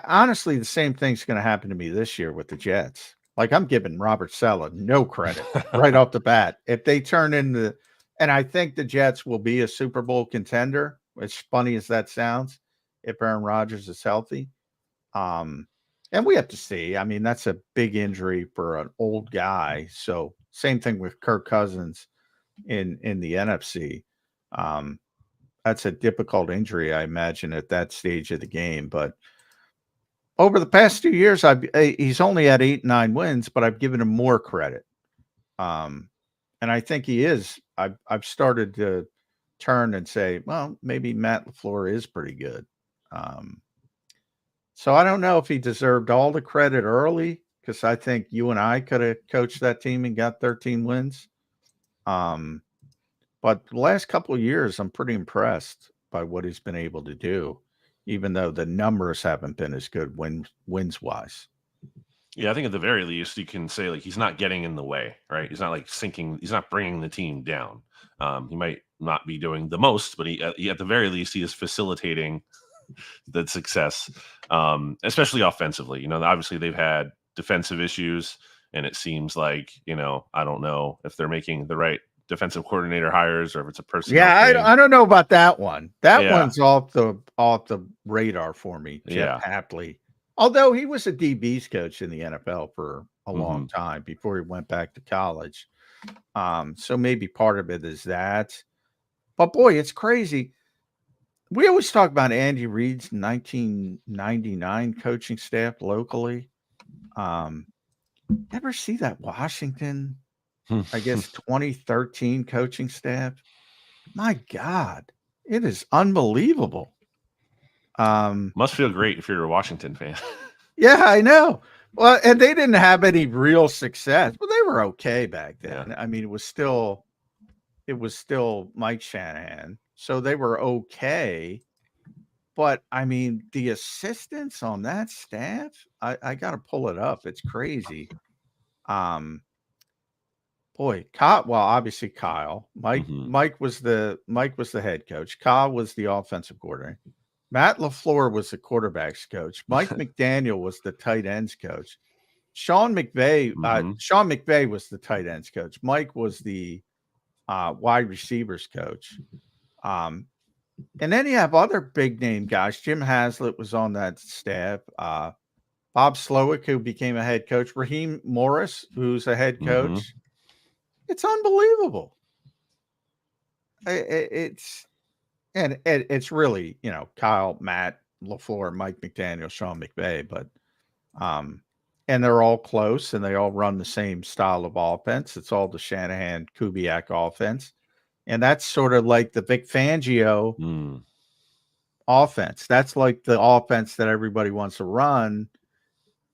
honestly, the same thing's going to happen to me this year with the Jets. I'm giving Robert Saleh no credit right off the bat. If they turn into, and I think the Jets will be a Super Bowl contender, as funny as that sounds, if Aaron Rodgers is healthy. And we have to see. I mean, that's a big injury for an old guy. So same thing with Kirk Cousins in the NFC. That's a difficult injury, I imagine, at that stage of the game. But over the past 2 years, he's only had 8-9 wins, but I've given him more credit. And I think he is. I've started to turn and say, well, maybe Matt LaFleur is pretty good. So I don't know if he deserved all the credit early, because I think you and I could have coached that team and got 13 wins. But the last couple of years, I'm pretty impressed by what he's been able to do, even though the numbers haven't been as good wins-wise. Yeah, I think at the very least, you can say he's not getting in the way, right? He's not sinking. He's not bringing the team down. He might not be doing the most, but he at the very least, he is facilitating the success, especially offensively. Obviously they've had defensive issues, and it seems like, I don't know if they're making the right defensive coordinator hires or if it's a person. Yeah, I don't know about that one. That one's off the radar for me. Jeff Hapley, although he was a DB's coach in the NFL for a long time before he went back to college. So maybe part of it is that. But boy, it's crazy. We always talk about Andy Reid's 1999 coaching staff locally. Ever see that Washington, I guess, 2013 coaching staff? My God, it is unbelievable. Must feel great if you're a Washington fan. Yeah, I know. Well, and they didn't have any real success, but they were okay back then. Yeah. I mean, it was still Mike Shanahan, so they were okay. But I mean, the assistants on that staff, I got to pull it up. It's crazy. Boy, Kyle. Well, obviously Kyle. Mike was the head coach. Kyle was the offensive coordinator. Matt LaFleur was the quarterback's coach. Mike McDaniel was the tight ends coach. Sean McVay was the tight ends coach. Mike was the wide receivers coach. And then you have other big name guys. Jim Haslett was on that staff. Bob Slowick, who became a head coach. Raheem Morris, who's a head coach. It's unbelievable. It's really, Kyle, Matt LaFleur, Mike McDaniel, Sean McVay, but and they're all close and they all run the same style of offense. It's all the Shanahan Kubiak offense. And that's sort of like the Vic Fangio offense. That's like the offense that everybody wants to run,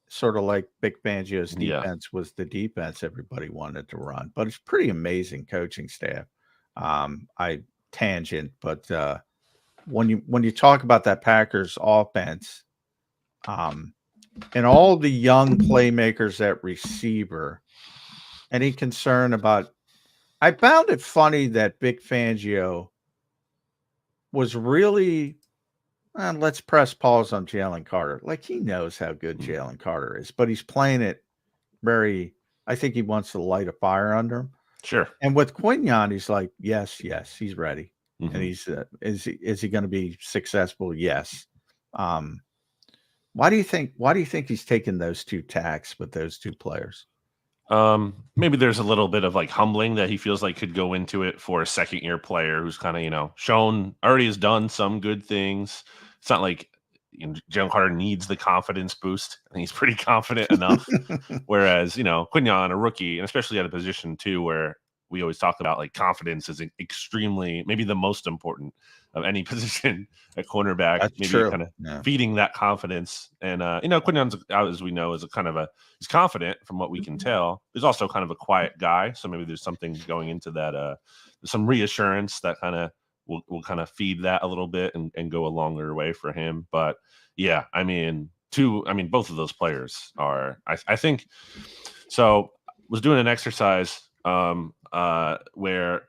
sort of like Vic Fangio's defense was the defense everybody wanted to run. But it's pretty amazing coaching staff. I tangent, but when you talk about that Packers offense, and all the young playmakers at receiver, any concern about? I found it funny that Vic Fangio was really, let's press pause on Jalen Carter. Like, he knows how good Jalen Carter is, but he's playing it very, I think he wants to light a fire under him. Sure. And with Quinyon, he's like, yes, he's ready. And he's, is he going to be successful? Yes. Why do you think he's taking those two tacks with those two players? Maybe there's a little bit of like humbling that he feels like could go into it for a second year player who's kind of, shown already has done some good things. It's not like Jalen Carter needs the confidence boost. I think he's pretty confident enough. Whereas, Quinyon, a rookie, and especially at a position too, where we always talk about like confidence is extremely, maybe the most important of any position at cornerback. That's maybe true. Kind of feeding that confidence. And, Quinyon's, as we know, is he's confident from what we can tell. He's also kind of a quiet guy. So maybe there's something going into that, there's some reassurance that kind of will kind of feed that a little bit and go a longer way for him. But yeah, both of those players are, I think, so was doing an exercise, where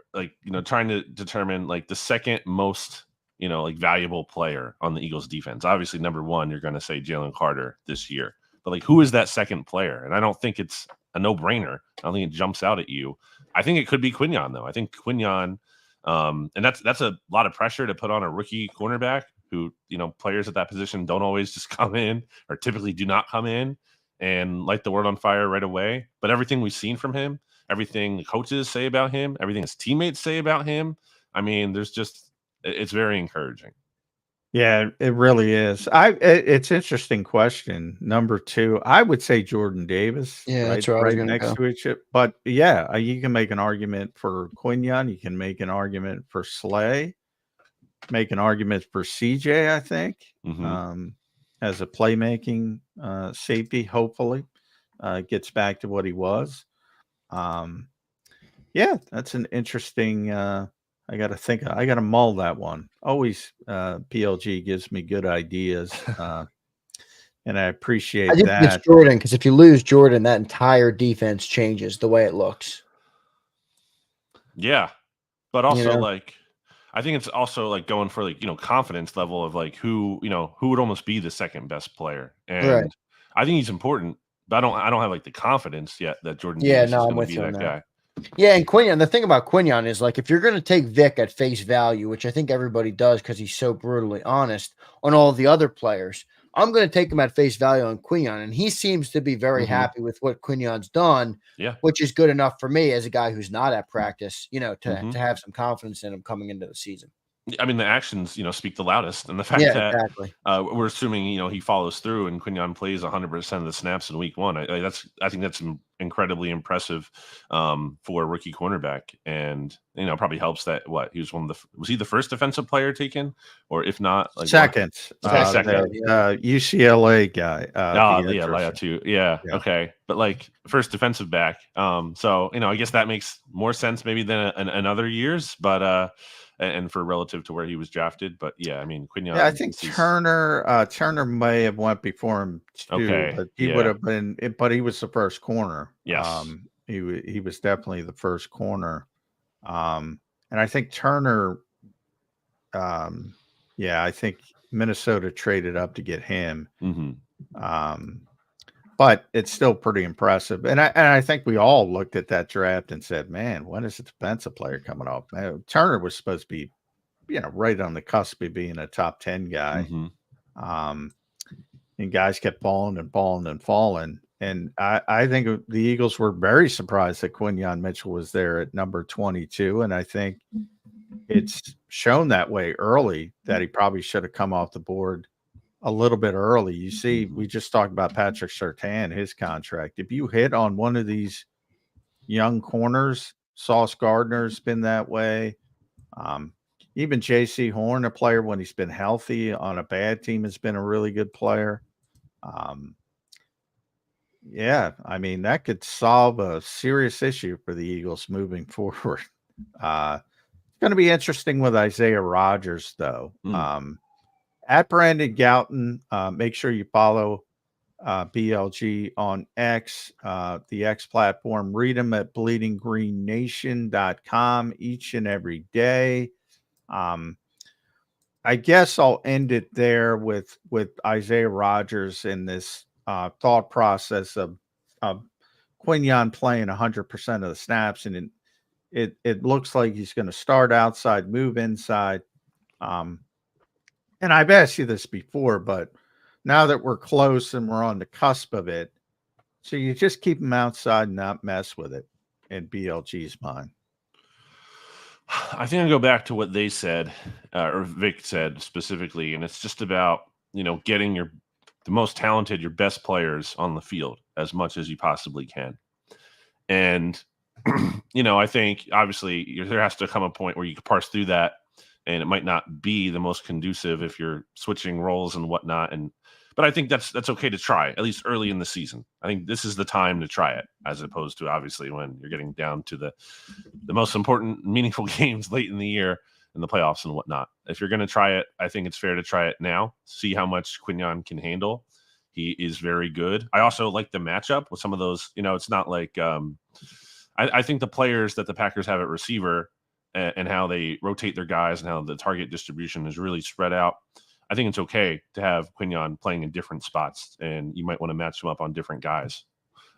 trying to determine like the second most, valuable player on the Eagles defense. Obviously, number one, you're going to say Jalen Carter this year, but like, who is that second player? And I don't think it's a no-brainer. I don't think it jumps out at you. I think it could be Quinyon though. I think Quinyon, and that's a lot of pressure to put on a rookie cornerback who, players at that position don't always just come in, or typically do not come in and light the world on fire right away. But everything we've seen from him, everything the coaches say about him, everything his teammates say about him, it's very encouraging. Yeah, it really is. It's interesting question. Number two, I would say Jordan Davis. Yeah, that's right next to each other. But yeah, you can make an argument for Quinyon. You can make an argument for Slay. Make an argument for CJ, I think, as a playmaking safety. Hopefully, gets back to what he was. Yeah, that's an interesting. I got to mull that one. Always, PLG gives me good ideas, and I appreciate that. It's Jordan, because if you lose Jordan, that entire defense changes the way it looks. Yeah, but also I think it's also like going for confidence level of like who would almost be the second best player, and I think he's important, but I don't have like the confidence yet that Jordan Davis is going to be that guy. Yeah, and Quinyon, the thing about Quinyon is like if you're going to take Vic at face value, which I think everybody does because he's so brutally honest on all the other players, I'm going to take him at face value on Quinyon, and he seems to be very happy with what Quinyon's done, which is good enough for me as a guy who's not at practice, to have some confidence in him coming into the season. I mean, the actions, speak the loudest, and the fact that exactly. We're assuming, he follows through and Quignon plays 100% of the snaps in week 1. I think that's incredibly impressive for a rookie cornerback, and probably helps that he was was he the first defensive player taken, or if not, like second, UCLA guy. Leia too. Yeah, okay, but like first defensive back. So I guess that makes more sense maybe than in other years, but and for relative to where he was drafted. But yeah, I mean, Quignon. Yeah, I think Turner may have went before him too, but he would have been. But he was the first corner. Yes, he was definitely the first corner. And I think Turner. I think Minnesota traded up to get him. Mm-hmm. But it's still pretty impressive. And I think we all looked at that draft and said, man, when is a defensive player coming off? Man, Turner was supposed to be, right on the cusp of being a top 10 guy. Mm-hmm. And guys kept falling and falling and falling. And I think the Eagles were very surprised that Quinyon Mitchell was there at number 22. And I think it's shown that way early that he probably should have come off the board a little bit early. You see, we just talked about Patrick Surtain, his contract. If you hit on one of these young corners, Sauce Gardner's been that way. Even J.C. Horn, a player when he's been healthy on a bad team, has been a really good player. I mean, that could solve a serious issue for the Eagles moving forward. It's going to be interesting with Isaiah Rodgers, though. At Brandon Gouton, make sure you follow BLG on X, the X platform. Read them at bleedinggreennation.com each and every day. I guess I'll end it there with Isaiah Rodgers in this thought process of Quignon playing 100% of the snaps, and it looks like he's going to start outside, move inside. And I've asked you this before, but now that we're close and we're on the cusp of it, so you just keep him outside and not mess with it in BLG's mind. I think I'll go back to what they said, or Vic said specifically, and it's just about, getting the most talented, your best players on the field as much as you possibly can. And, I think obviously there has to come a point where you can parse through that, and it might not be the most conducive if you're switching roles and whatnot. But I think that's okay to try, at least early in the season. I think this is the time to try it, as opposed to obviously when you're getting down to the most important, meaningful games late in the year in the playoffs and whatnot. If you're going to try it, I think it's fair to try it now, see how much Quignon can handle. He is very good. I also like the matchup with some of those, it's not like I think the players that the Packers have at receiver and how they rotate their guys and how the target distribution is really spread out. I think it's okay to have Quignon playing in different spots, and you might want to match him up on different guys,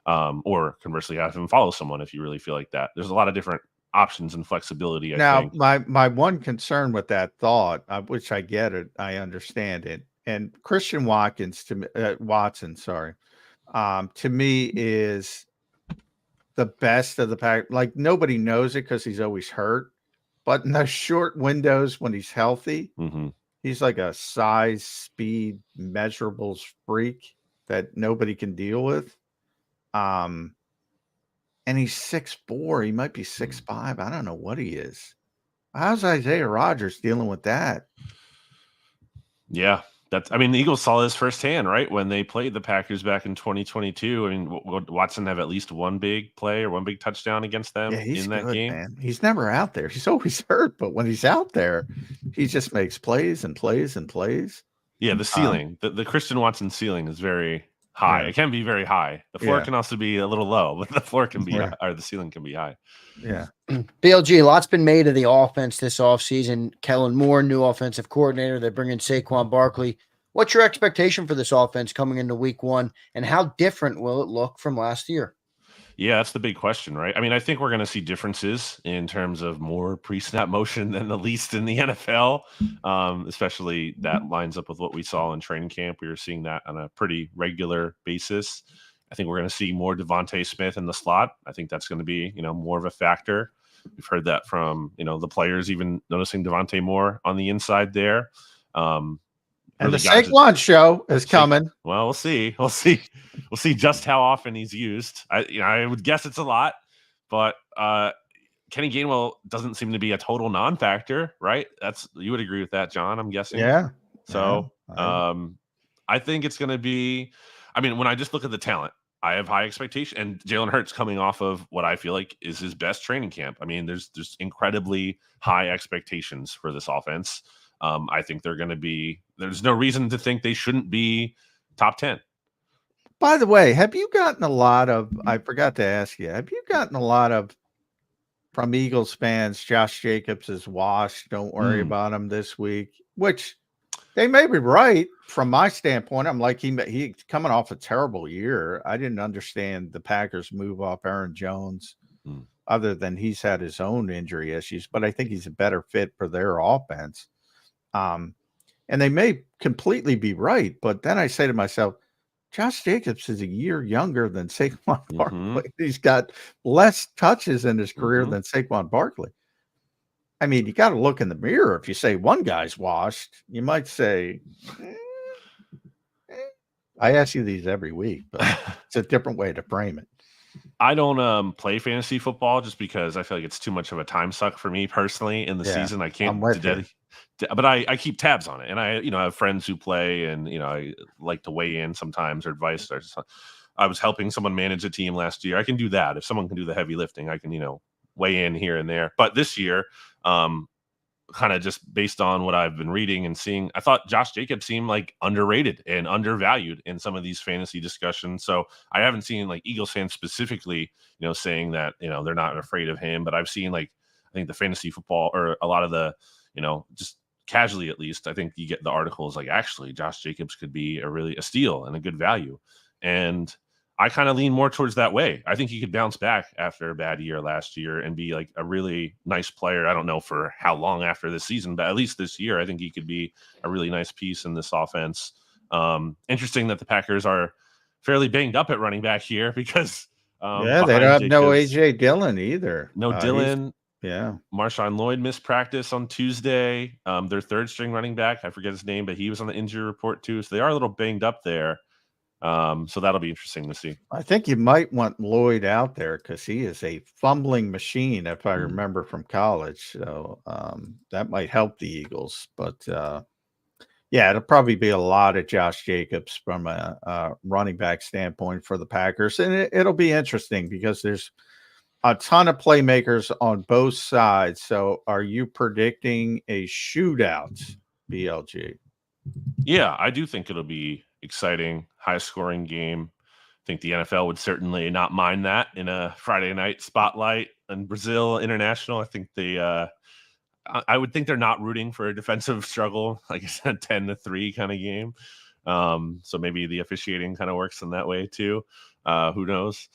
or conversely have him follow someone if you really feel like that. There's a lot of different options and flexibility. I think. My one concern with that thought, which I get it, I understand it, and Christian Watson, to me is the best of the pack. Like, nobody knows it because he's always hurt. But in those short windows when he's healthy, he's like a size, speed, measurables freak that nobody can deal with. And he's 6'4". He might be 6'5". I don't know what he is. How's Isaiah Rodgers dealing with that? Yeah. The Eagles saw this firsthand, right? When they played the Packers back in 2022. I mean, would Watson have at least one big play or one big touchdown against them in that game? Man. He's never out there. He's always hurt, but when he's out there, he just makes plays and plays and plays. Yeah, the ceiling, the Christian Watson ceiling is very high. It can be very high. The floor can also be a little low, but the floor can be, or the ceiling can be high. Yeah. BLG, a lot's been made of the offense this offseason. Kellen Moore, new offensive coordinator. They're bringing Saquon Barkley. What's your expectation for this offense coming into week 1, and how different will it look from last year? Yeah, that's the big question, right? I think we're going to see differences in terms of more pre-snap motion than the least in the NFL, especially that lines up with what we saw in training camp. We were seeing that on a pretty regular basis. I think we're going to see more Devontae Smith in the slot. I think that's going to be, more of a factor. We've heard that from, the players, even noticing Devontae Moore on the inside there. And the Saquon show is coming. Well, we'll see. We'll see just how often he's used. I would guess it's a lot, but Kenny Gainwell doesn't seem to be a total non-factor, right? You would agree with that, John, I'm guessing. Yeah. So I think it's going to be, when I just look at the talent, I have high expectation, and Jalen Hurts coming off of what I feel like is his best training camp. There's incredibly high expectations for this offense. I think they're going to be, there's no reason to think they shouldn't be top 10. By the way, have you gotten a lot of, I forgot to ask you, have you gotten a lot of, from Eagles fans, Josh Jacobs is washed, don't worry about him this week, which they may be right from my standpoint. I'm like, he's coming off a terrible year. I didn't understand the Packers move off Aaron Jones, other than he's had his own injury issues, but I think he's a better fit for their offense. And they may completely be right, but then I say to myself, Josh Jacobs is a year younger than Saquon Barkley. He's got less touches in his career than Saquon Barkley. You got to look in the mirror. If you say one guy's washed, you might say, I ask you these every week, but it's a different way to frame it. I don't play fantasy football just because I feel like it's too much of a time suck for me personally in the season. I can't, but I keep tabs on it, and I have friends who play, and I like to weigh in sometimes or advice. I was helping someone manage a team last year. I can do that. If someone can do the heavy lifting, I can weigh in here and there. But this year, kind of just based on what I've been reading and seeing, I thought Josh Jacobs seemed like underrated and undervalued in some of these fantasy discussions. So I haven't seen like Eagles fans specifically, saying that, they're not afraid of him, but I've seen I think the fantasy football, or a lot of the, just casually at least, I think you get the articles like, actually Josh Jacobs could be a steal and a good value. And I kind of lean more towards that way. I think he could bounce back after a bad year last year and be like a really nice player. I don't know for how long after this season, but at least this year, I think he could be a really nice piece in this offense. Interesting that the Packers are fairly banged up at running back here because they don't have no AJ Dillon either. No Dillon. Yeah. Marshawn Lloyd missed practice on Tuesday. Their third string running back, I forget his name, but he was on the injury report too. So they are a little banged up there. So that'll be interesting to see. I think you might want Lloyd out there because he is a fumbling machine, if I remember from college. So that might help the Eagles. But it'll probably be a lot of Josh Jacobs from a running back standpoint for the Packers. And it'll be interesting because there's a ton of playmakers on both sides. So are you predicting a shootout, BLG? Yeah, I do think it'll be exciting, high-scoring game. I think the NFL would certainly not mind that in a Friday night spotlight in Brazil International. I think I would think they're not rooting for a defensive struggle, like I said, 10-3 kind of game. So maybe the officiating kind of works in that way too. Who knows?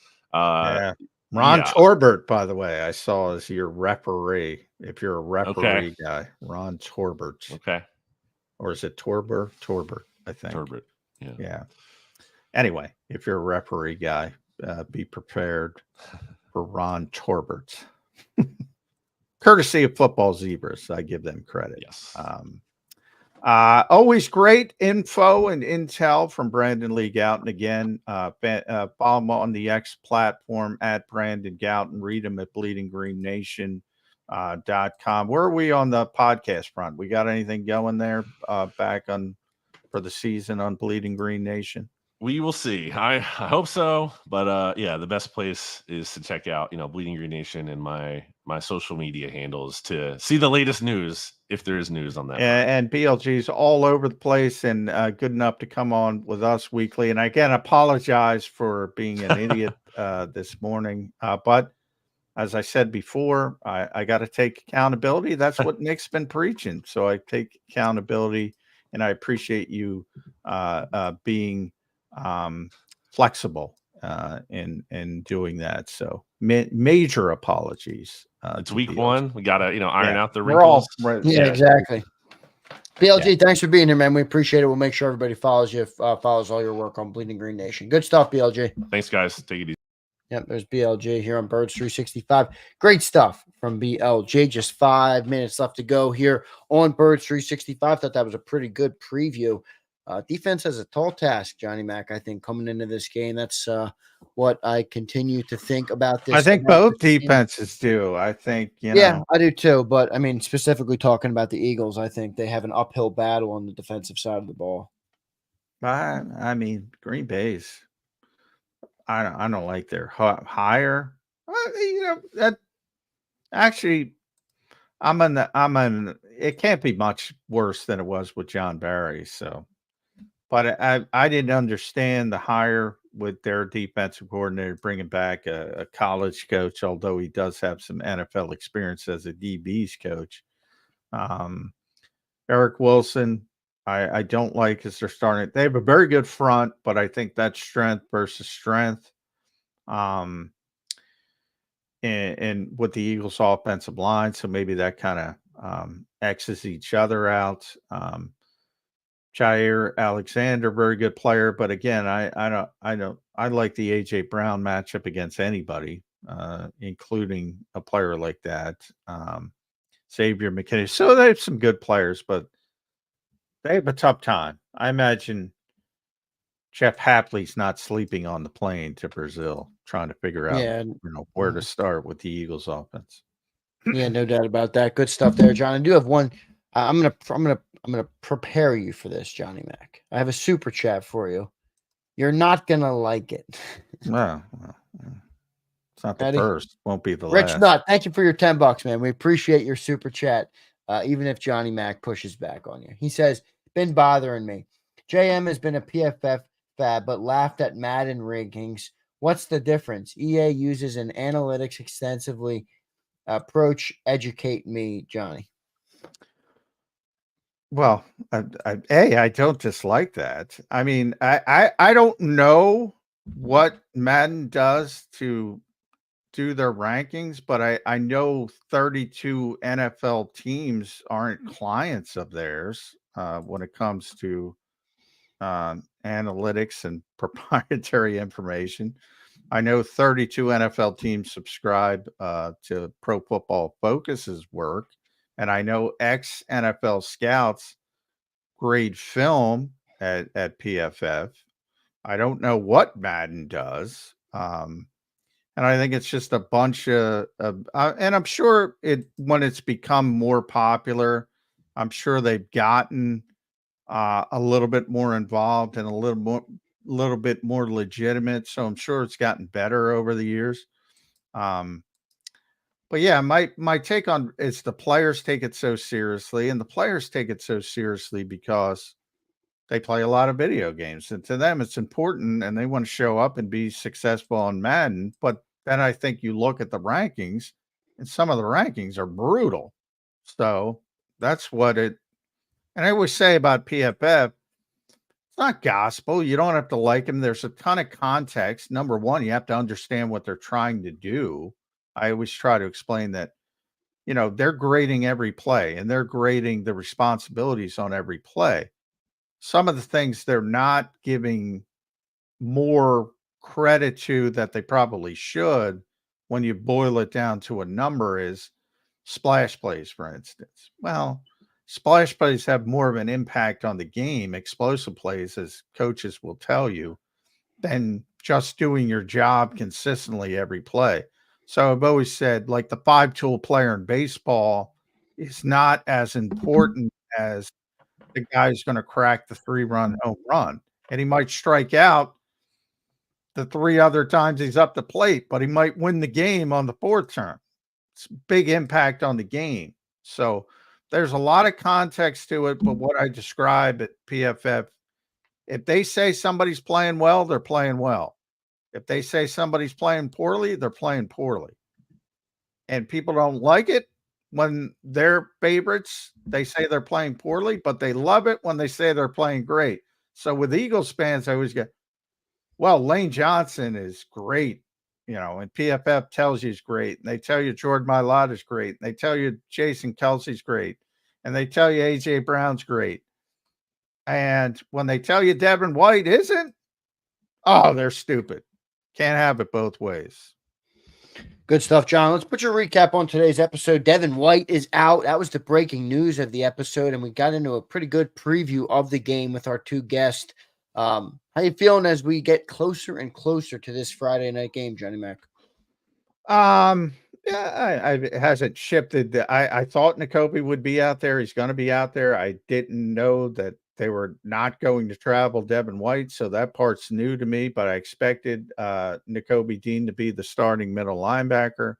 Ron Torbert, by the way, I saw as your referee. If you're a referee guy, Ron Torbert. Okay. Or is it Torbert? Torbert, I think. Torbert. Yeah. Anyway, if you're a referee guy, be prepared for Ron Torbert. Courtesy of Football Zebras, I give them credit. Yes. Always great info and intel from Brandon Lee Gouton. Again, follow him on the X platform at Brandon Gouton. Read him at bleedinggreenNation.com. Where are we on the podcast front? We got anything going there back on for the season on Bleeding Green Nation? We will see. I hope so. But the best place is to check out, Bleeding Green Nation and my social media handles to see the latest news, if there is news on that. And BLG's all over the place and good enough to come on with us weekly. And again, apologize for being an idiot this morning. But as I said before, I got to take accountability. That's what Nick's been preaching. So I take accountability, and I appreciate you being flexible in doing that. So major apologies. It's week one. We got to, iron out the wrinkles. Exactly. BLG, thanks for being here, man. We appreciate it. We'll make sure everybody follows you, follows all your work on Bleeding Green Nation. Good stuff, BLG. Thanks, guys. Take it easy. Yep, there's BLJ here on Birds 365. Great stuff from BLJ. Just 5 minutes left to go here on Birds 365. Thought that was a pretty good preview. Defense has a tall task, Johnny Mac, I think, coming into this game. That's what I continue to think about this. I think both defenses do. I think, yeah, I do too. But I mean, specifically talking about the Eagles, I think they have an uphill battle on the defensive side of the ball. I mean, Green Bay's. I don't like their higher. That actually, it can't be much worse than it was with John Barry. So, but I didn't understand the hire with their defensive coordinator bringing back a college coach, although he does have some NFL experience as a DB's coach. Eric Wilson, I don't like as they're starting. They have a very good front, but I think that's strength versus strength. And with the Eagles' offensive line, so maybe that kind of X's each other out. Jair Alexander, very good player, but again, I like the AJ Brown matchup against anybody, including a player like that. Xavier McKinney. So they have some good players, but they have a tough time. I imagine Jeff Hapley's not sleeping on the plane to Brazil, trying to figure out where to start with the Eagles offense. Yeah, no doubt about that. Good stuff there, John. I do have one. I'm gonna prepare you for this, Johnny Mac. I have a super chat for you. You're not gonna like it. Well, it's not the first. Won't be the Rich last. Nut, thank you for your $10, man. We appreciate your super chat. Even if Johnny Mac pushes back on you, he says, "Been bothering me. JM has been a PFF fab, but laughed at Madden rankings. What's the difference? EA uses an analytics extensively. Approach, educate me, Johnny." Well, I don't dislike that. I mean, I don't know what Madden does to do their rankings, but I know 32 NFL teams aren't clients of theirs when it comes to analytics and proprietary information. I know 32 NFL teams subscribe to Pro Football Focus's work, and I know ex-NFL scouts grade film at PFF. I don't know what Madden does. And I think it's just a bunch of and I'm sure when it's become more popular, I'm sure they've gotten a little bit more involved and a little bit more legitimate. So I'm sure it's gotten better over the years. But yeah, my take on it's the players take it so seriously, and the players take it so seriously because they play a lot of video games, and to them it's important, and they want to show up and be successful on Madden. But then I think you look at the rankings, and some of the rankings are brutal. So that's what it. And I always say about PFF, it's not gospel. You don't have to like them. There's a ton of context. Number one, you have to understand what they're trying to do. I always try to explain that, they're grading every play, and they're grading the responsibilities on every play. Some of the things they're not giving more credit to that they probably should, when you boil it down to a number, is splash plays, for instance. Well, splash plays have more of an impact on the game, explosive plays, as coaches will tell you, than just doing your job consistently every play. So I've always said, like, the 5-tool player in baseball is not as important as the guy who's going to crack the 3-run home run. And he might strike out the 3 other times he's up the plate, but he might win the game on the 4th turn. It's big impact on the game. So there's a lot of context to it, but what I describe at PFF, if they say somebody's playing well, they're playing well. If they say somebody's playing poorly, they're playing poorly. And people don't like it when their favorites, they say they're playing poorly, but they love it when they say they're playing great. So with Eagles fans, I always get, well, Lane Johnson is great, and PFF tells you he's great. And they tell you Jordan Mailata is great. And they tell you Jason Kelsey's great. And they tell you AJ Brown's great. And when they tell you Devin White isn't, oh, they're stupid. Can't have it both ways. Good stuff, John. Let's put your recap on today's episode. Devin White is out. That was the breaking news of the episode, and we got into a pretty good preview of the game with our two guests. How you feeling as we get closer and closer to this Friday night game, Johnny Mac? Yeah, it hasn't shifted. I thought Nakobe would be out there. He's going to be out there. I didn't know that they were not going to travel Devin White, so that part's new to me, but I expected Nakobe Dean to be the starting middle linebacker,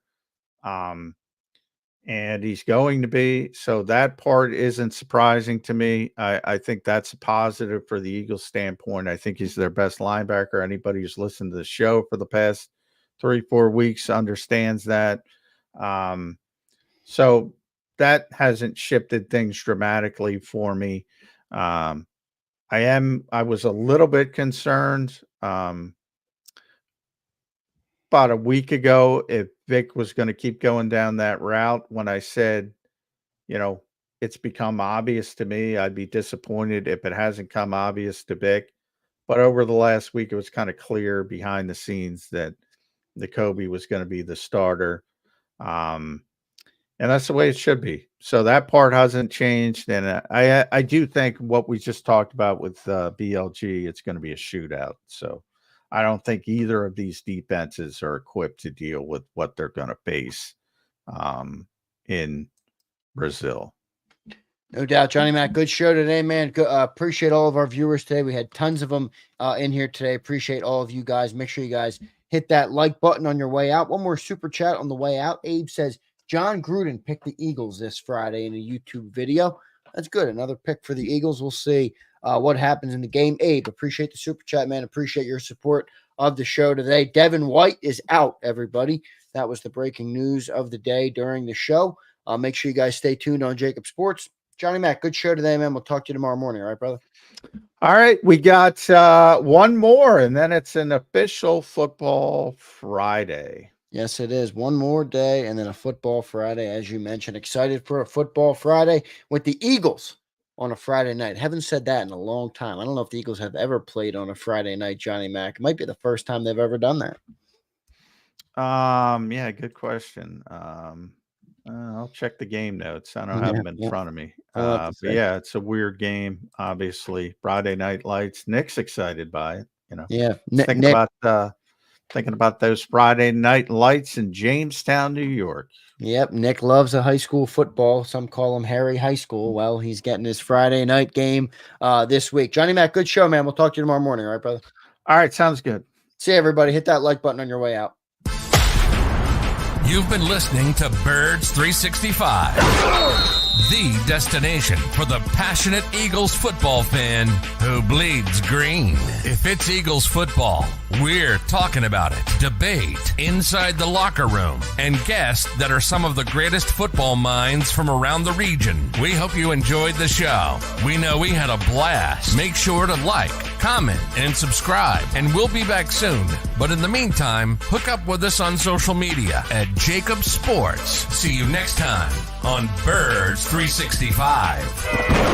and he's going to be, so that part isn't surprising to me. I think that's a positive for the Eagles standpoint. I think he's their best linebacker. Anybody who's listened to the show for the past 3-4 weeks understands that. So that hasn't shifted things dramatically for me. I was a little bit concerned about a week ago if Vic was going to keep going down that route. When I said, it's become obvious to me, I'd be disappointed if it hasn't come obvious to Vic. But over the last week, it was kind of clear behind the scenes that Nakobe was going to be the starter. And that's the way it should be. So that part hasn't changed. And I do think what we just talked about with BLG, it's going to be a shootout. So I don't think either of these defenses are equipped to deal with what they're going to face in Brazil. No doubt, Johnny Mac. Good show today, man. Appreciate all of our viewers today. We had tons of them in here today. Appreciate all of you guys. Make sure you guys hit that like button on your way out. One more super chat on the way out. Abe says, John Gruden picked the Eagles this Friday in a YouTube video. That's good. Another pick for the Eagles. We'll see what happens in the game. Abe, appreciate the super chat, man. Appreciate your support of the show today. Devin White is out, everybody. That was the breaking news of the day during the show. Make sure you guys stay tuned on JAKIB Sports. Johnny Mac, good show today, man. We'll talk to you tomorrow morning. All right, brother? All right. We got one more, and then it's an official Football Friday. Yes, it is. One more day and then a Football Friday, as you mentioned. Excited for a Football Friday with the Eagles on a Friday night. Haven't said that in a long time. I don't know if the Eagles have ever played on a Friday night, Johnny Mac. It might be the first time they've ever done that. Yeah, good question. I'll check the game notes. I don't have them in front of me. But yeah, it's a weird game, obviously. Friday Night Lights. Nick's excited by it. Yeah. Thinking about those Friday Night Lights in Jamestown, New York. Yep. Nick loves a high school football. Some call him Harry High School. Well, he's getting his Friday night game this week. Johnny Mac, good show, man. We'll talk to you tomorrow morning. All right, brother? All right. Sounds good. See you, everybody. Hit that like button on your way out. You've been listening to Birds 365, the destination for the passionate Eagles football fan who bleeds green. If it's Eagles football, we're talking about it. Debate inside the locker room and guests that are some of the greatest football minds from around the region. We hope you enjoyed the show. We know we had a blast. Make sure to like, comment, and subscribe, and we'll be back soon. But in the meantime, hook up with us on social media at JAKIB Sports. See you next time on Birds 365.